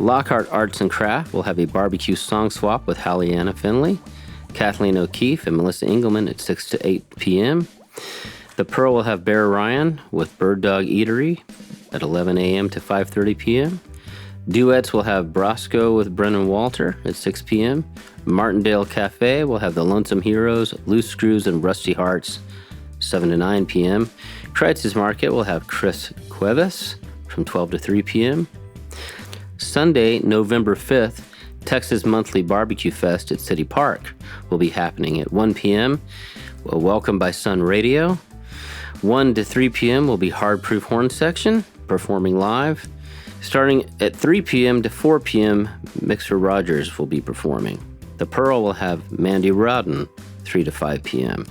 S1: Lockhart Arts and Craft will have a barbecue song swap with Halliana Finley, Kathleen O'Keefe, and Melissa Engelman at 6 to 8 p.m. The Pearl will have Bear Ryan with Bird Dog Eatery at 11 a.m. to 5:30 p.m. Duets will have Brosco with Brennan Walter at 6 p.m. Martindale Cafe will have the Lonesome Heroes, Loose Screws, and Rusty Hearts, 7 to 9 p.m. Kreitz's Market will have Chris Cuevas from 12 to 3 p.m. Sunday, November 5th, Texas Monthly Barbecue Fest at City Park will be happening at 1 p.m. Welcome by Sun Radio. 1 to 3 p.m. will be Hard Proof Horn Section, performing live. Starting at 3 p.m. to 4 p.m., Mixer Rogers will be performing. The Pearl will have Mandy Rowden, 3 to 5 p.m.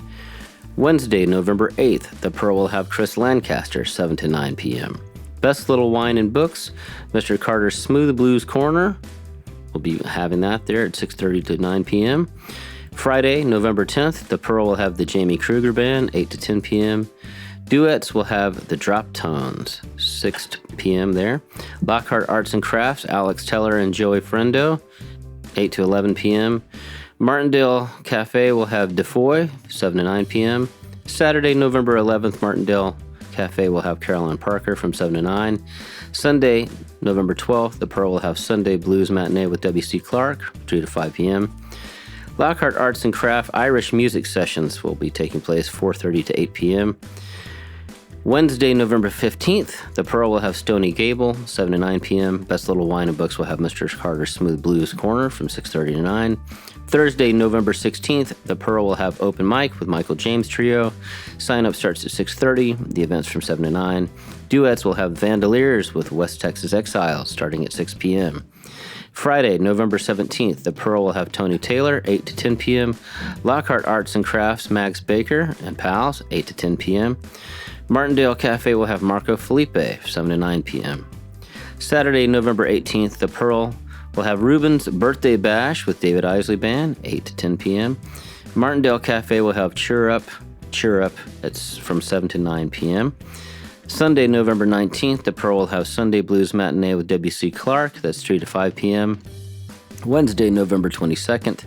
S1: Wednesday, November 8th, the Pearl will have Chris Lancaster, 7 to 9 p.m. Best Little Wine and Books, Mr. Carter's Smooth Blues Corner. We'll be having that there at 6:30 to 9 p.m. Friday, November 10th, the Pearl will have the Jamie Kruger Band, 8 to 10 p.m. Duets will have the Drop Tones, 6 p.m. there. Lockhart Arts and Crafts, Alex Teller and Joey Frendo, 8 to 11 p.m. Martindale Cafe will have DeFoy, 7 to 9 p.m. Saturday, November 11th, Martindale Cafe will have Caroline Parker from 7 to 9. Sunday, November 12th, the Pearl will have Sunday Blues Matinee with W.C. Clark, 3 to 5 p.m. Lockhart Arts and Craft Irish Music Sessions will be taking place 4:30 to 8 p.m. Wednesday, November 15th, the Pearl will have Stony Gable, 7 to 9 p.m. Best Little Wine and Books will have Mr. Carter's Smooth Blues Corner from 6:30 to 9. Thursday, November 16th, the Pearl will have Open Mic with Michael James Trio. Sign-up starts at 6:30. The event's from 7 to 9. Duets will have Vandaliers with West Texas Exiles starting at 6 p.m. Friday, November 17th, the Pearl will have Tony Taylor, 8 to 10 p.m. Lockhart Arts and Crafts, Max Baker and Pals, 8 to 10 p.m. Martindale Cafe will have Marco Felipe, 7 to 9 p.m. Saturday, November 18th, the Pearl will have Ruben's Birthday Bash with David Isley Band, 8 to 10 p.m. Martindale Cafe will have Cheer Up. It's from 7 to 9 p.m. Sunday, November 19th, the Pearl will have Sunday Blues Matinee with W.C. Clark. That's 3 to 5 p.m. Wednesday, November 22nd,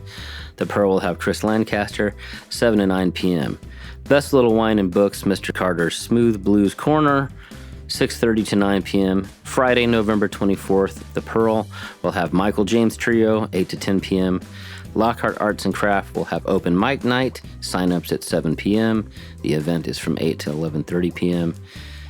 S1: the Pearl will have Chris Lancaster, 7 to 9 p.m. Best Little Wine and Books, Mr. Carter's Smooth Blues Corner, 6:30 to 9 p.m. Friday, November 24th, the Pearl will have Michael James Trio, 8 to 10 p.m. Lockhart Arts and Craft will have Open Mic Night. Sign-ups at 7 p.m. The event is from 8 to 11:30 p.m.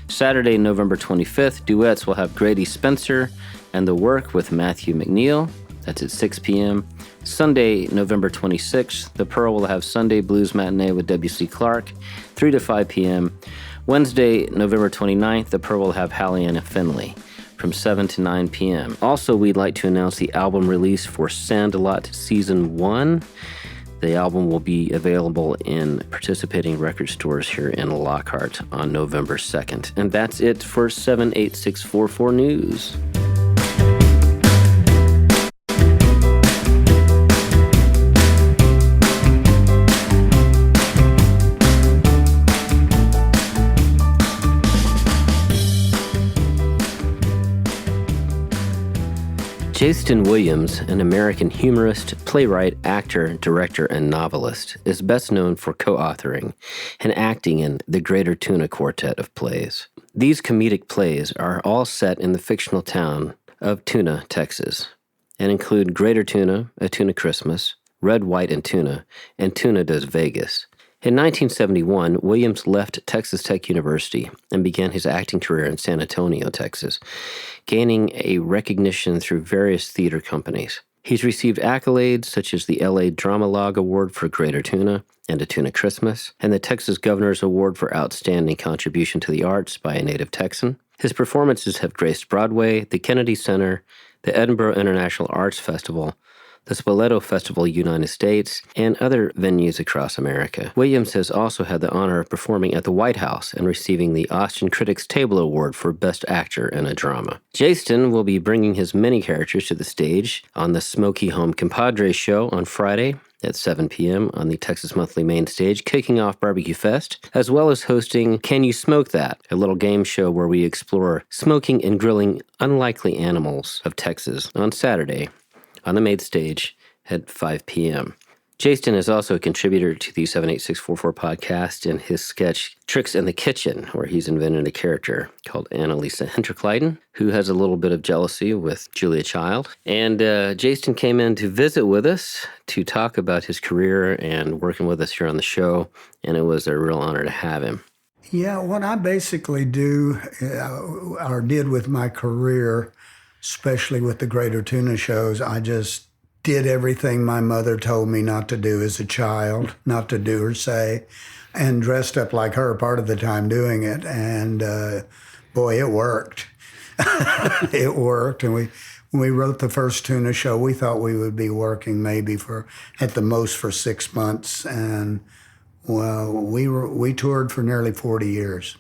S1: Saturday, November 25th, Duets will have Grady Spencer and The Work with Matthew McNeil. That's at 6 p.m. Sunday, November 26th, the Pearl will have Sunday Blues Matinee with W.C. Clark, 3 to 5 p.m. Wednesday, November 29th, the Pearl will have Halliana Finley from 7 to 9 p.m. Also, we'd like to announce the album release for Sandalot Season 1. The album will be available in participating record stores here in Lockhart on November 2nd. And that's it for 78644 News. Jaston Williams, an American humorist, playwright, actor, director, and novelist, is best known for co-authoring and acting in the Greater Tuna quartet of plays. These comedic plays are all set in the fictional town of Tuna, Texas, and include Greater Tuna, A Tuna Christmas, Red, White, and Tuna Does Vegas. In 1971, Williams left Texas Tech University and began his acting career in San Antonio, Texas, gaining a recognition through various theater companies. He's received accolades such as the LA Drama Log Award for Greater Tuna and A Tuna Christmas, and the Texas Governor's Award for Outstanding Contribution to the Arts by a Native Texan. His performances have graced Broadway, the Kennedy Center, the Edinburgh International Arts Festival, the Spoleto Festival United States, and other venues across America. Williams has also had the honor of performing at the White House and receiving the Austin Critics Table Award for Best Actor in a Drama. Jaston will be bringing his many characters to the stage on the Smoky Home Compadre show on Friday at 7 p.m. on the Texas Monthly Main Stage, kicking off Barbecue Fest, as well as hosting Can You Smoke That?, a little game show where we explore smoking and grilling unlikely animals of Texas on Saturday on the main stage at 5 p.m. Jaston is also a contributor to the 78644 podcast in his sketch Tricks in the Kitchen, where he's invented a character called Annalisa Hinterkleiden, who has a little bit of jealousy with Julia Child. And Jaston came in to visit with us to talk about his career and working with us here on the show, and it was a real honor to have him.
S20: Yeah, what I basically do, or did with my career, especially with the Greater Tuna shows, I just did everything my mother told me not to do as a child, not to do or say, and dressed up like her part of the time doing it. And boy, it worked. It worked, and when we wrote the first Tuna show, we thought we would be working maybe at the most for 6 months, and well, we toured for nearly 40 years.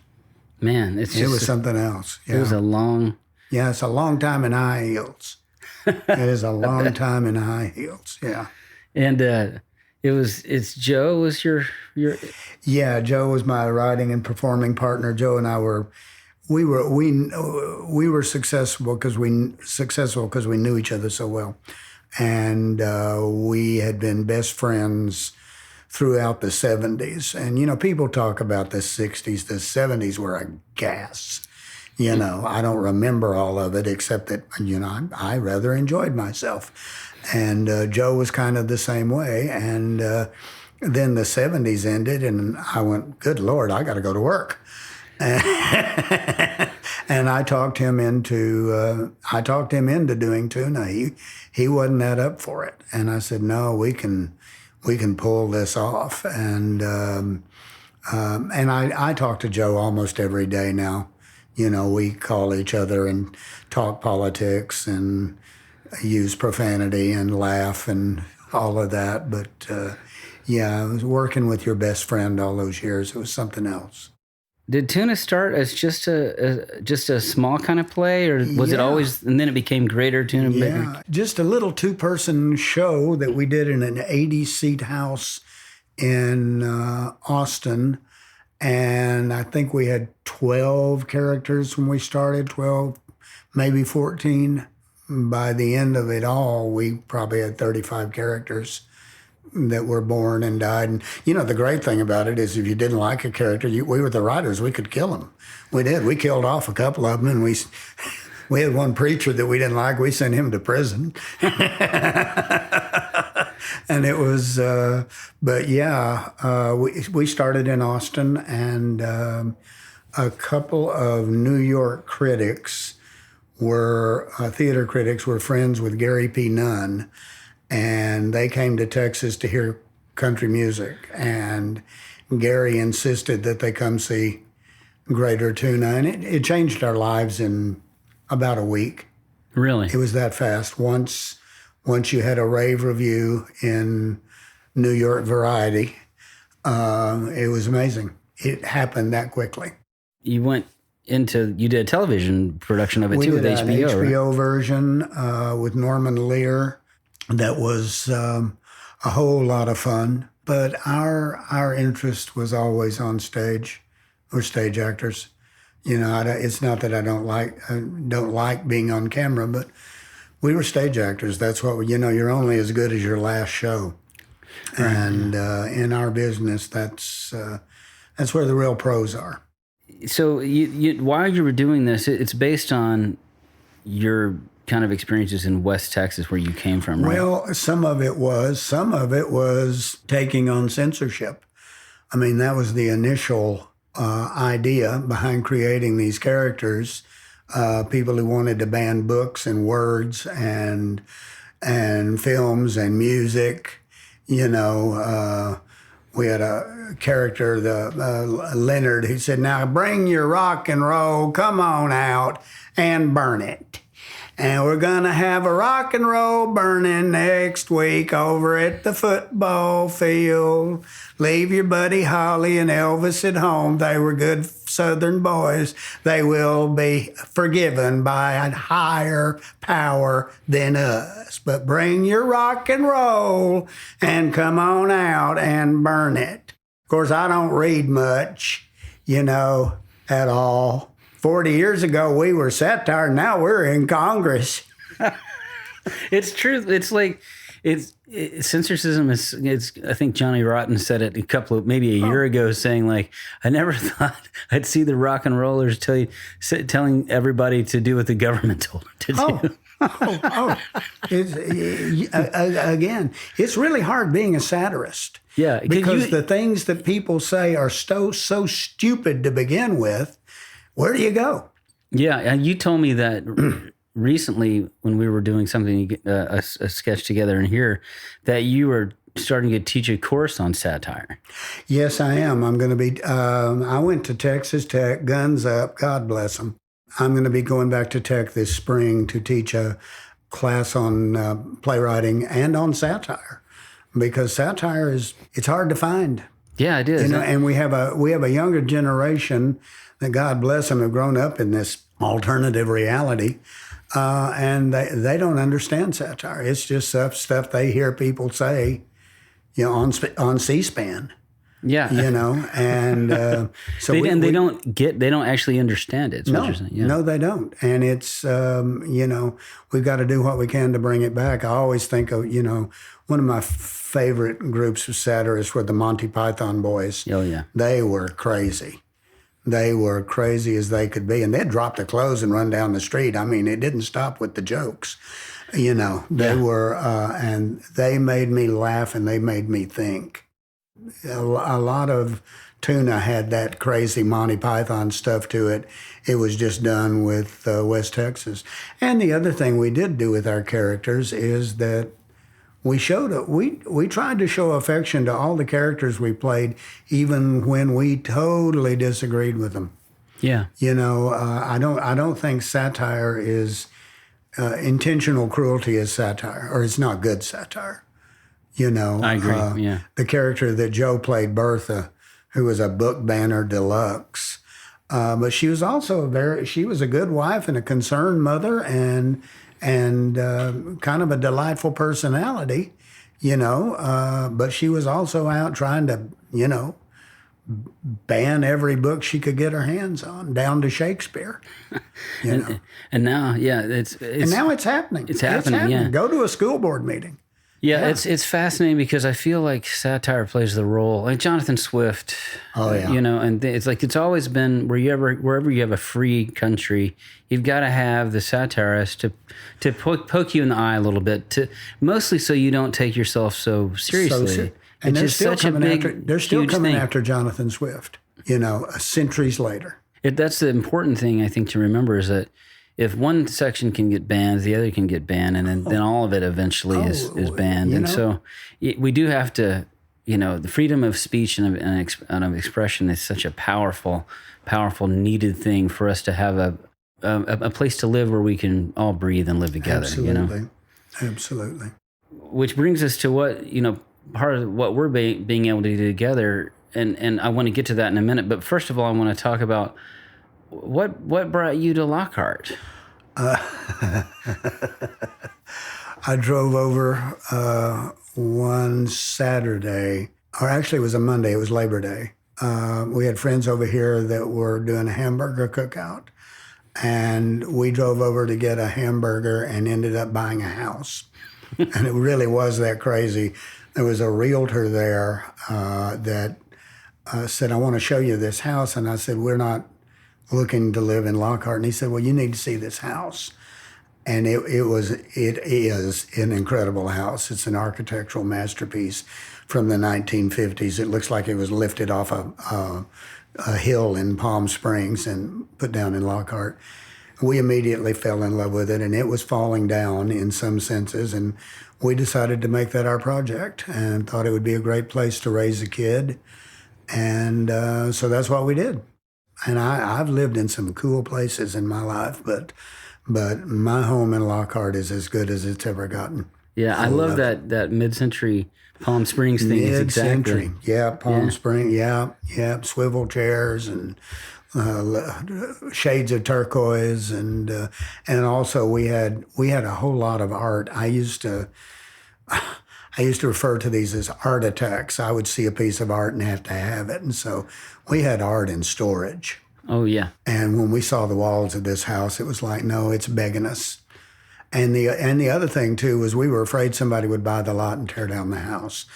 S4: Man, it
S20: was something else. Yeah.
S4: It was a long.
S20: Yeah, it's a long time in high heels. It is a long time in high heels. Yeah.
S4: And it's Joe was your.
S20: Yeah, Joe was my writing and performing partner. Joe and I were successful because we knew each other so well, and we had been best friends throughout the 70s. And people talk about the 60s. The 70s were a gas. I don't remember all of it except that I rather enjoyed myself, and Joe was kind of the same way. And then the 70s ended, and I went, good Lord, I got to go to work. And I talked him into doing Tuna. He wasn't that up for it, and I said, no, we can pull this off. And I talk to Joe almost every day now. We call each other and talk politics and use profanity and laugh and all of that. But I was working with your best friend all those years. It was something else.
S4: Did Tuna start as just a small kind of play, or was it always? And then it became Greater Tuna.
S20: Yeah, just a little 2-person show that we did in an 80-seat house in Austin, and I think we had 12 characters when we started, 12, maybe 14. By the end of it all, we probably had 35 characters that were born and died. And the great thing about it is if you didn't like a character, we were the writers, we could kill them. We did. We killed off a couple of them, and we had one preacher that we didn't like. We sent him to prison. And it was, we started in Austin, and a couple of New York critics theater critics were friends with Gary P. Nunn, and they came to Texas to hear country music. And Gary insisted that they come see Greater Tuna, and it changed our lives in about a week.
S4: Really?
S20: It was that fast. Once you had a rave review in New York Variety, it was amazing. It happened that quickly.
S4: You did a television production of it too with HBO.
S20: We did an HBO
S4: right?
S20: version with Norman Lear. That was a whole lot of fun. But our interest was always on stage. We're stage actors. It's not that I don't like being on camera, but we were stage actors. That's what you're only as good as your last show. And in our business, that's where the real pros are.
S4: So while you were doing this, it's based on your kind of experiences in West Texas where you came from, right?
S20: Well, some of it was taking on censorship. I mean, that was the initial idea behind creating these characters. People who wanted to ban books and words and films and music. We had a character, Leonard, who said, now bring your rock and roll, come on out and burn it. And we're going to have a rock and roll burning next week over at the football field. Leave your buddy Holly and Elvis at home. They were good Southern boys. They will be forgiven by a higher power than us. But bring your rock and roll and come on out and burn it. Of course, I don't read much, at all. 40 years ago, we were satire. Now we're in Congress.
S4: It's true. It's like censorshim is. I think Johnny Rotten said it maybe a year ago, saying like, I never thought I'd see the rock and rollers telling everybody to do what the government told them to do.
S20: Again, it's really hard being a satirist.
S4: Yeah,
S20: because the things that people say are so stupid to begin with. Where do you go?
S4: Yeah, and you told me that recently when we were doing something, a sketch together in here, that you were starting to teach a course on satire.
S20: Yes, I am. I'm going to be. I went to Texas Tech, guns up, God bless them. I'm going to be going back to Tech this spring to teach a class on playwriting and on satire, because satire it's hard to find.
S4: Yeah, it is.
S20: And we have a younger generation that, God bless them, have grown up in this alternative reality, and they don't understand satire. It's just stuff they hear people say, on C-SPAN.
S4: Yeah,
S20: and so
S4: they don't actually understand it.
S20: No, no, they don't, and it's we've got to do what we can to bring it back. I always think of one of my favorite groups of satirists were the Monty Python boys.
S4: Oh yeah,
S20: they were crazy. They were crazy as they could be, and they'd drop their clothes and run down the street. I mean, it didn't stop with the jokes. They were, and they made me laugh and they made me think. A lot of Tuna had that crazy Monty Python stuff to it. It was just done with West Texas. And the other thing we did do with our characters is that we tried to show affection to all the characters we played, even when we totally disagreed with them.
S4: Yeah.
S20: I don't think satire is intentional cruelty is satire, or it's not good satire.
S4: I agree. Yeah.
S20: The character that Joe played, Bertha, who was a book banner deluxe, but she was also she was a good wife and a concerned mother and kind of a delightful personality, but she was also out trying to, ban every book she could get her hands on, down to Shakespeare.
S4: And now, yeah,
S20: and now it's happening.
S4: It's happening. Yeah.
S20: Go to a school board meeting.
S4: Yeah, it's fascinating because I feel like satire plays the role, like Jonathan Swift.
S20: Oh yeah,
S4: and it's like it's always been wherever you have a free country, you've got to have the satirist to poke you in the eye a little bit, mostly so you don't take yourself so seriously.
S20: And they're still coming
S4: thing.
S20: after Jonathan Swift. Centuries later.
S4: That's the important thing I think to remember is that if one section can get banned, the other can get banned, and then all of it eventually is banned. And so we do have to, the freedom of speech and of expression is such a powerful, needed thing for us to have a place to live where we can all breathe and live together.
S20: Absolutely. Absolutely.
S4: Which brings us to what, part of what we're being able to do together, and I want to get to that in a minute. But first of all, I want to talk about what brought you to Lockhart?
S20: I drove over one Saturday, or actually it was a Monday, it was Labor Day. We had friends over here that were doing a hamburger cookout, and we drove over to get a hamburger and ended up buying a house. And it really was that crazy. There was a realtor there that said, I want to show you this house. And I said, we're not looking to live in Lockhart. And he said, well, you need to see this house. And it is an incredible house. It's an architectural masterpiece from the 1950s. It looks like it was lifted off a hill in Palm Springs and put down in Lockhart. We immediately fell in love with it, and it was falling down in some senses. And we decided to make that our project and thought it would be a great place to raise a kid. And so that's what we did. And I've lived in some cool places in my life, but my home in Lockhart is as good as it's ever gotten.
S4: Yeah, I love that mid-century Palm Springs thing.
S20: Mid-century,
S4: exactly.
S20: Yeah, Palm Springs, yeah, swivel chairs and shades of turquoise, and also we had a whole lot of art. I used to refer to these as art attacks. I would see a piece of art and have to have it, and so we had art in storage.
S4: Oh yeah.
S20: And when we saw the walls of this house, it was like, no, it's begging us. And the other thing too was we were afraid somebody would buy the lot and tear down the house.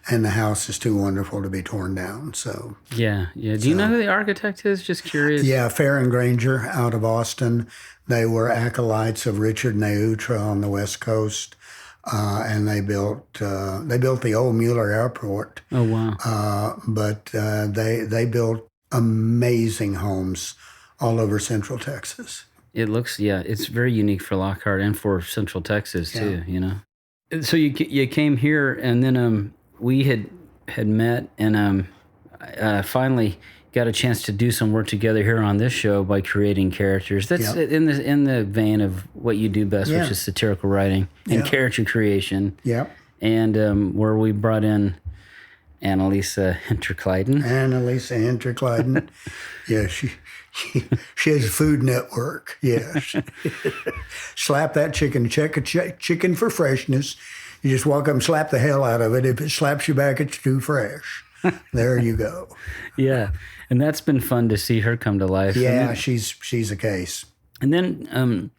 S20: And the house is too wonderful to be torn down. So
S4: yeah. Do you know who the architect is? Just curious.
S20: Yeah, Fair and Granger out of Austin. They were acolytes of Richard Neutra on the West Coast, and they built the old Mueller Airport.
S4: Oh wow!
S20: But they built amazing homes all over Central Texas.
S4: It looks it's very unique for Lockhart and for Central Texas too. So you came here, and then we had met, and finally got a chance to do some work together here on this show by creating characters. That's in the vein of what you do best, which is satirical writing and character creation.
S20: Yeah.
S4: And where we brought in Annalisa Hinterkleiden.
S20: Yeah, she has a Food Network. Yes. Slap that chicken. Check a chicken for freshness. You just walk up and slap the hell out of it. If it slaps you back, it's too fresh. There you go.
S4: Yeah, and that's been fun to see her come to life.
S20: Yeah,
S4: then,
S20: she's a case.
S4: And then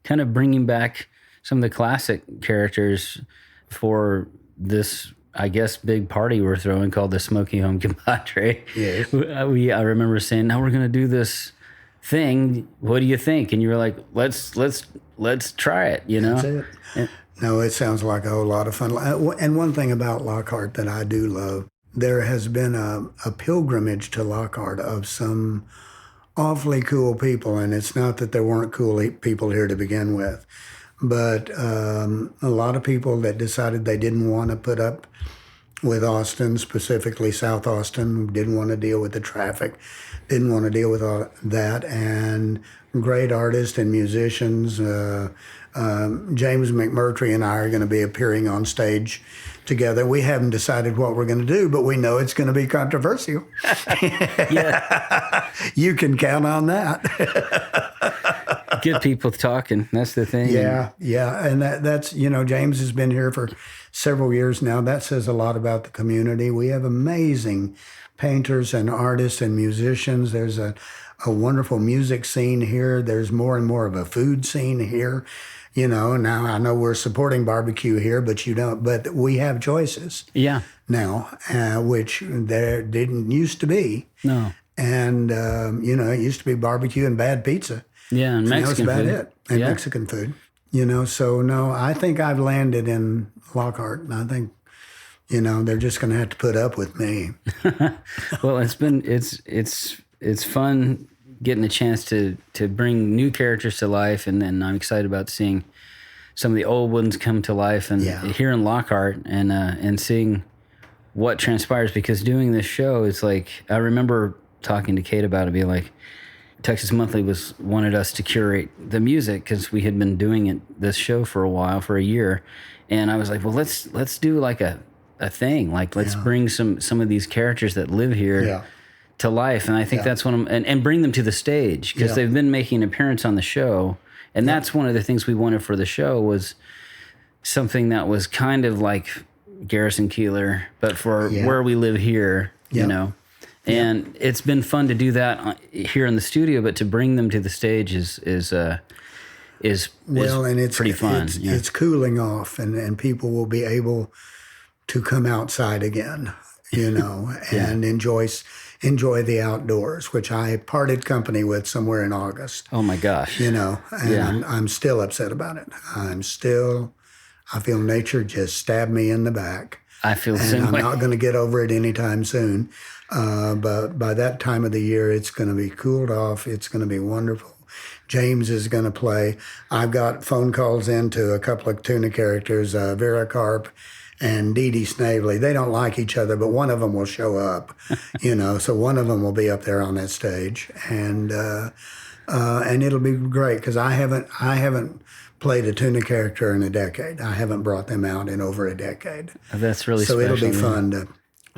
S4: kind of bringing back some of the classic characters for this, I guess, big party we're throwing called the Smoky Home Compadre.
S20: Yes.
S4: I remember saying, now we're going to do this thing. What do you think? And you were like, let's try it, you know?
S20: That's it. No, it sounds like a whole lot of fun. And one thing about Lockhart that I do love, there has been a pilgrimage to Lockhart of some awfully cool people. And it's not that there weren't cool people here to begin with, but a lot of people that decided they didn't want to put up with Austin, specifically South Austin, didn't want to deal with the traffic, didn't want to deal with all that. And great artists and musicians, James McMurtry and I are going to be appearing on stage together. We haven't decided what we're going to do, but we know it's going to be controversial. You can count on that.
S4: Get people talking. That's the thing.
S20: Yeah. And that's, James has been here for several years now. That says a lot about the community. We have amazing painters and artists and musicians. There's a wonderful music scene here. There's more and more of a food scene here. Now I know we're supporting barbecue here, but we have choices.
S4: Yeah.
S20: Now, which there didn't used to be.
S4: No.
S20: And, it used to be barbecue and bad pizza.
S4: Yeah, and Mexican
S20: food. That's about it. And
S4: yeah.
S20: Mexican food. So no, I think I've landed in Lockhart, and I think, they're just going to have to put up with me.
S4: Well, it's fun getting a chance to bring new characters to life, and then I'm excited about seeing some of the old ones come to life, and here in Lockhart, and seeing what transpires. Because doing this show is like, I remember talking to Kate about it, being like, Texas Monthly wanted us to curate the music because we had been doing this show for a while, for a year, and I was like, well, let's do like a thing, like let's bring some of these characters that live here to life, and I think that's one of them, and bring them to the stage because they've been making an appearance on the show, and that's one of the things we wanted for the show was something that was kind of like Garrison Keillor, but for where we live here, you know. And it's been fun to do that here in the studio, but to bring them to the stage is and it's pretty fun.
S20: It's cooling off, and people will be able to come outside again, and enjoy the outdoors, which I parted company with somewhere in August.
S4: Oh my gosh!
S20: I'm still upset about it. I feel nature just stabbed me in the back.
S4: I feel the
S20: and
S4: same
S20: I'm
S4: way.
S20: not going to get over it anytime soon. But by that time of the year, it's going to be cooled off. It's going to be wonderful. James is going to play. I've got phone calls into a couple of tuna characters, Vera Carp and Dee Dee Snavely. They don't like each other, but one of them will show up, so one of them will be up there on that stage. And it'll be great because I haven't played a tuna character in a decade. I haven't brought them out in over a decade.
S4: That's really
S20: so
S4: special.
S20: it'll be fun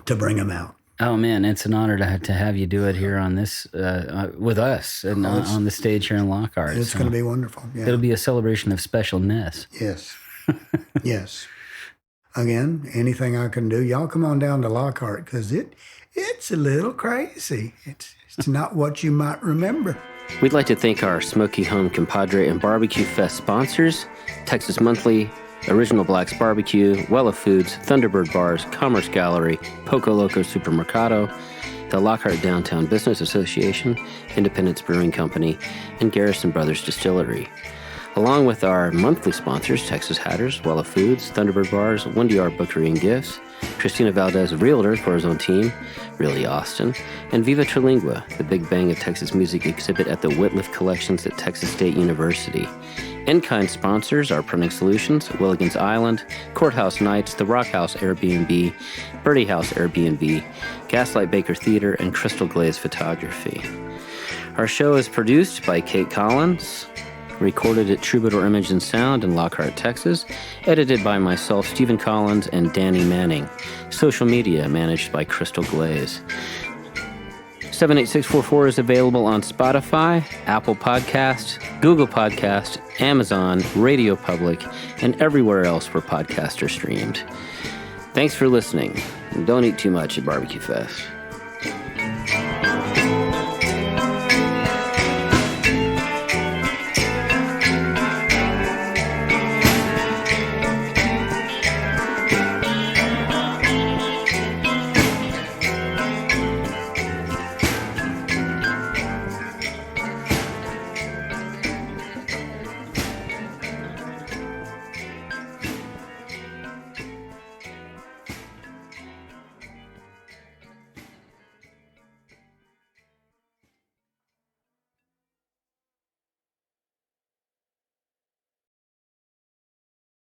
S20: to bring them out.
S4: Oh man, it's an honor to have you do it here on this with us and on the stage here in Lockhart.
S20: It's going to be wonderful. Yeah.
S4: It'll be a celebration of specialness.
S20: Yes, yes. Again, anything I can do, y'all come on down to Lockhart because it's a little crazy. It's not what you might remember.
S1: We'd like to thank our Smoky Home Compadre and Barbecue Fest sponsors, Texas Monthly, Original Black's Barbecue, Wella Foods, Thunderbird Bars, Commerce Gallery, Poco Loco Supermercado, the Lockhart Downtown Business Association, Independence Brewing Company, and Garrison Brothers Distillery. Along with our monthly sponsors, Texas Hatters, Wella Foods, Thunderbird Bars, 1DR Bookery and Gifts, Christina Valdez, Realtor for his own team, Really Austin, and Viva Trilingua, the Big Bang of Texas Music exhibit at the Whitliff Collections at Texas State University. In-kind sponsors are Printing Solutions, Willigan's Island, Courthouse Nights, The Rock House Airbnb, Birdie House Airbnb, Gaslight Baker Theater, and Crystal Glaze Photography. Our show is produced by Kate Collins, recorded at Troubadour Image and Sound in Lockhart, Texas, edited by myself, Stephen Collins, and Danny Manning. Social media managed by Crystal Glaze. 78644 is available on Spotify, Apple Podcast, Google Podcast, Amazon, Radio Public, and everywhere else where podcasts are streamed. Thanks for listening, and don't eat too much at Barbecue Fest.